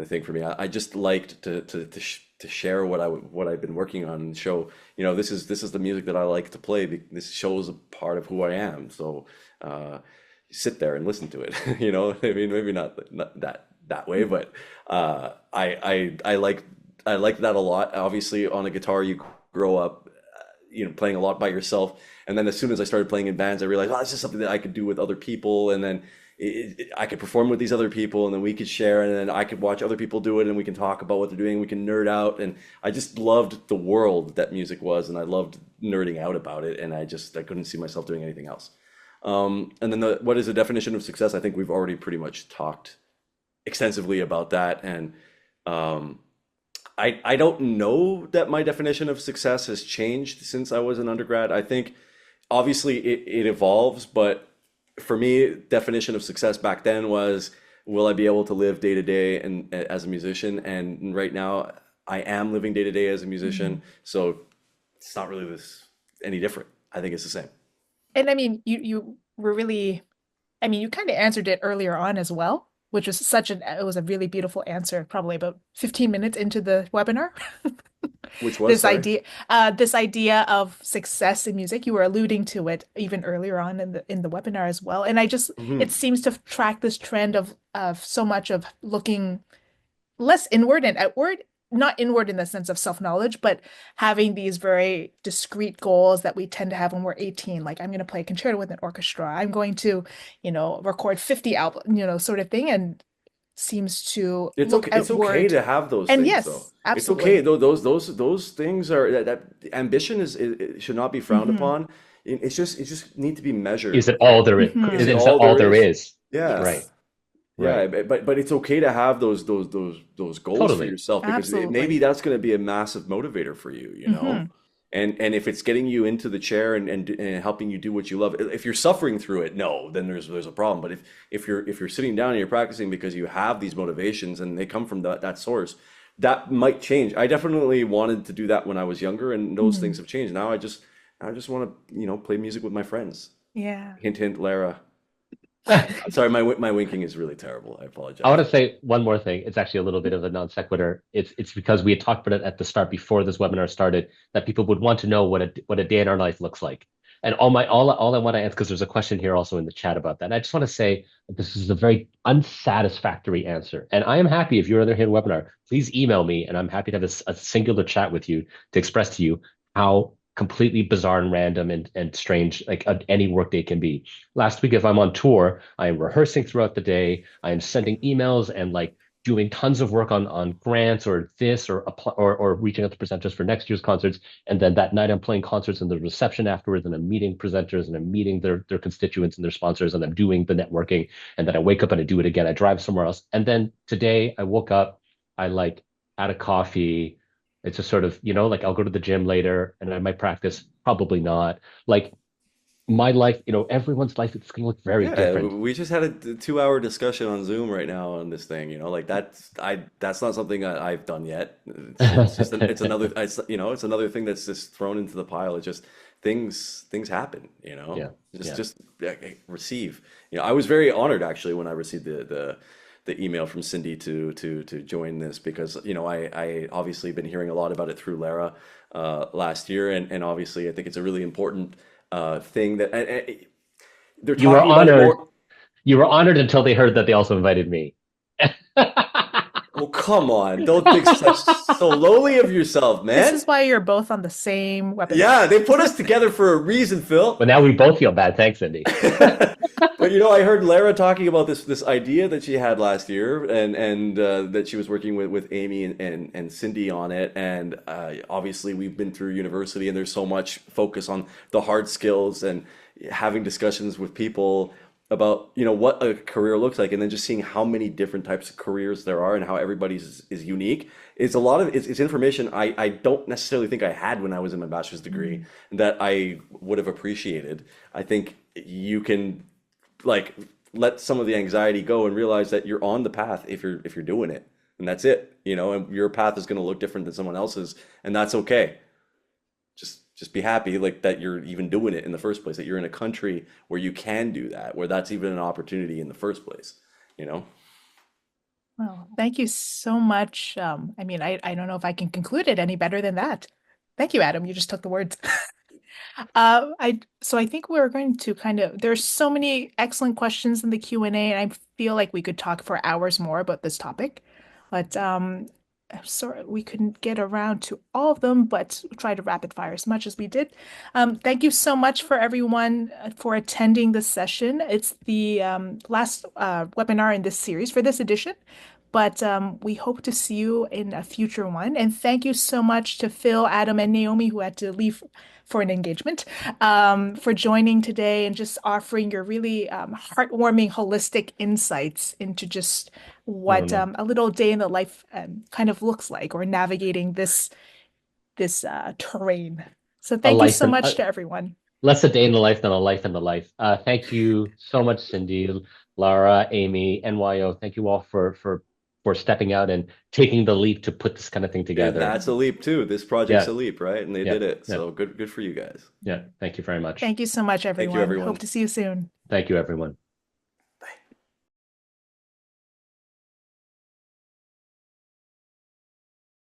thing for me. I just liked to share what I've been working on and show, you know, this is the music that I like to play. This shows a part of who I am. So sit there and listen to it. You know, I mean, maybe not that way, but I like that a lot. Obviously, on a guitar, you grow up, you know, playing a lot by yourself, and then as soon as I started playing in bands, I realized, oh, this is something that I could do with other people, and then I could perform with these other people, and then we could share, and then I could watch other people do it, and we can talk about what they're doing, we can nerd out, and I just loved the world that music was, and I loved nerding out about it, and I couldn't see myself doing anything else. And then what is the definition of success? I think we've already pretty much talked extensively about that, and um, I don't know that my definition of success has changed since I was an undergrad. I think obviously it evolves, but for me, definition of success back then was will I be able to live day to day and as a musician? And right now, I am living day to day as a Mhm. musician, so it's not really this any different. I think it's the same. And I mean, you were really, I mean, you kind of answered it earlier on as well, which was it was a really beautiful answer, probably about 15 minutes into the webinar. Which was, This sorry. idea, this idea of success in music, you were alluding to it even earlier on in the webinar as well. And it Hmm. seems to track this trend of so much of looking less inward and outward, not inward in the sense of self-knowledge, but having these very discrete goals that we tend to have when we're 18. Like, I'm going to play a concerto with an orchestra. I'm going to, record 50 albums, sort of thing, and seems to It's look okay. It's okay outward. to have those And things, though. yes, It's okay. absolutely. Those things are that ambition it should not be frowned Hmm. upon. It just need to be measured. Is it all there is? Is Hmm. it Is it all all there there is? is? Right, Yeah. Yes, Yeah, right. but it's okay to have those goals for Totally. yourself because maybe absolutely. that's going to be a massive motivator for you, you know? Hmm. And if it's getting you into the chair and helping you do what you love, if you're suffering through it, no, then there's a problem. But if you're sitting down and you're practicing because you have these motivations and they come from that source, that might change. I definitely wanted to do that when I was younger, and those things Hmm. have changed. Now I just want to, play music with my friends. Yeah. Hint, hint, Lara. I'm sorry, my winking is really terrible. I I want apologize. to say one more thing. It's actually a little bit of a non sequitur. It's because we had talked about it at the start before this webinar started that people would want to know what a day in our life looks like. And all I want to answer because there's a question here also in the chat about that. And I just want to say that this is a very unsatisfactory answer. And I am happy if you're on the here webinar, please email me and I'm happy to have a singular chat with you to express to you how completely bizarre and random and strange like any workday can be. Last week, if I'm on tour, I am rehearsing throughout the day. I am sending emails and like doing tons of work on grants or this or reaching out to presenters for next year's concerts. And then that night I'm playing concerts in the reception afterwards, and I'm meeting presenters and I'm meeting their constituents and their sponsors, and I'm doing the networking. And then I wake up and I do it again. I drive somewhere else. And then today I woke up, I like had a coffee. It's just sort of, like I'll go to the gym later and I might practice, probably not. Like my life, everyone's life is going to look very Yeah, different. we just had a 2 hour discussion on Zoom right now on this thing, like that's not something I've done yet. It's just it's another it's another thing that's just thrown into the pile. It's just things happen, Yeah, just yeah. just receive. I was very honored actually when I received the email from Cindy to join this because I obviously been hearing a lot about it through Lara last year, and obviously I think it's a really important thing that they're You were talking about it honored. more. You were honored until they heard that they also invited me. Oh, come on. Don't think such so lowly of yourself, This man. is why you're both on the same webinar. Yeah, they put us together for a reason, Phil. But now we both feel bad. Thanks, Cindy. But I heard Lara talking about this idea that she had last year, and that she was working with Amy and Cindy on it. And obviously, we've been through university, and there's so much focus on the hard skills and having discussions with people about what a career looks like, and then just seeing how many different types of careers there are and how everybody's is unique. It's a lot of it's information I don't necessarily think I had when I was in my bachelor's degree Mm. that I would have appreciated. I think you can like let some of the anxiety go and realize that you're on the path if you're doing it, and that's it, and your path is going to look different than someone else's, and that's okay. Just be happy like that you're even doing it in the first place, that you're in a country where you can do that, where that's even an opportunity in the first place, you know? Well, thank you so much. I mean, I don't know if I can conclude it any better than that. Thank you, Adam. You just took the words. I think we're going to there's so many excellent questions in the Q&A, and I feel like we could talk for hours more about this topic. But I'm sorry we couldn't get around to all of them, but try to rapid fire as much as we did. Thank you so much for everyone for attending this session. It's the last webinar in this series for this edition. But we hope to see you in a future one. And thank you so much to Phil, Adam, and Naomi, who had to leave for an engagement, for joining today and just offering your really heartwarming, holistic insights into just No, what no. a little day in the life kind of looks like, or navigating this terrain. So A thank you life so in much to everyone. less a day in the life than a life in the life. Thank you so much, Cindy, Lara, Amy, NYO. Thank you all for stepping out and taking the leap to put this kind of thing together. That's a leap too. This project's Yeah, a leap, right? And they yeah, did it. yeah, So good for you guys. yeah. Thank you very much. Thank you so much, Thank you, everyone. Hope everyone. to see you soon. Thank you, everyone.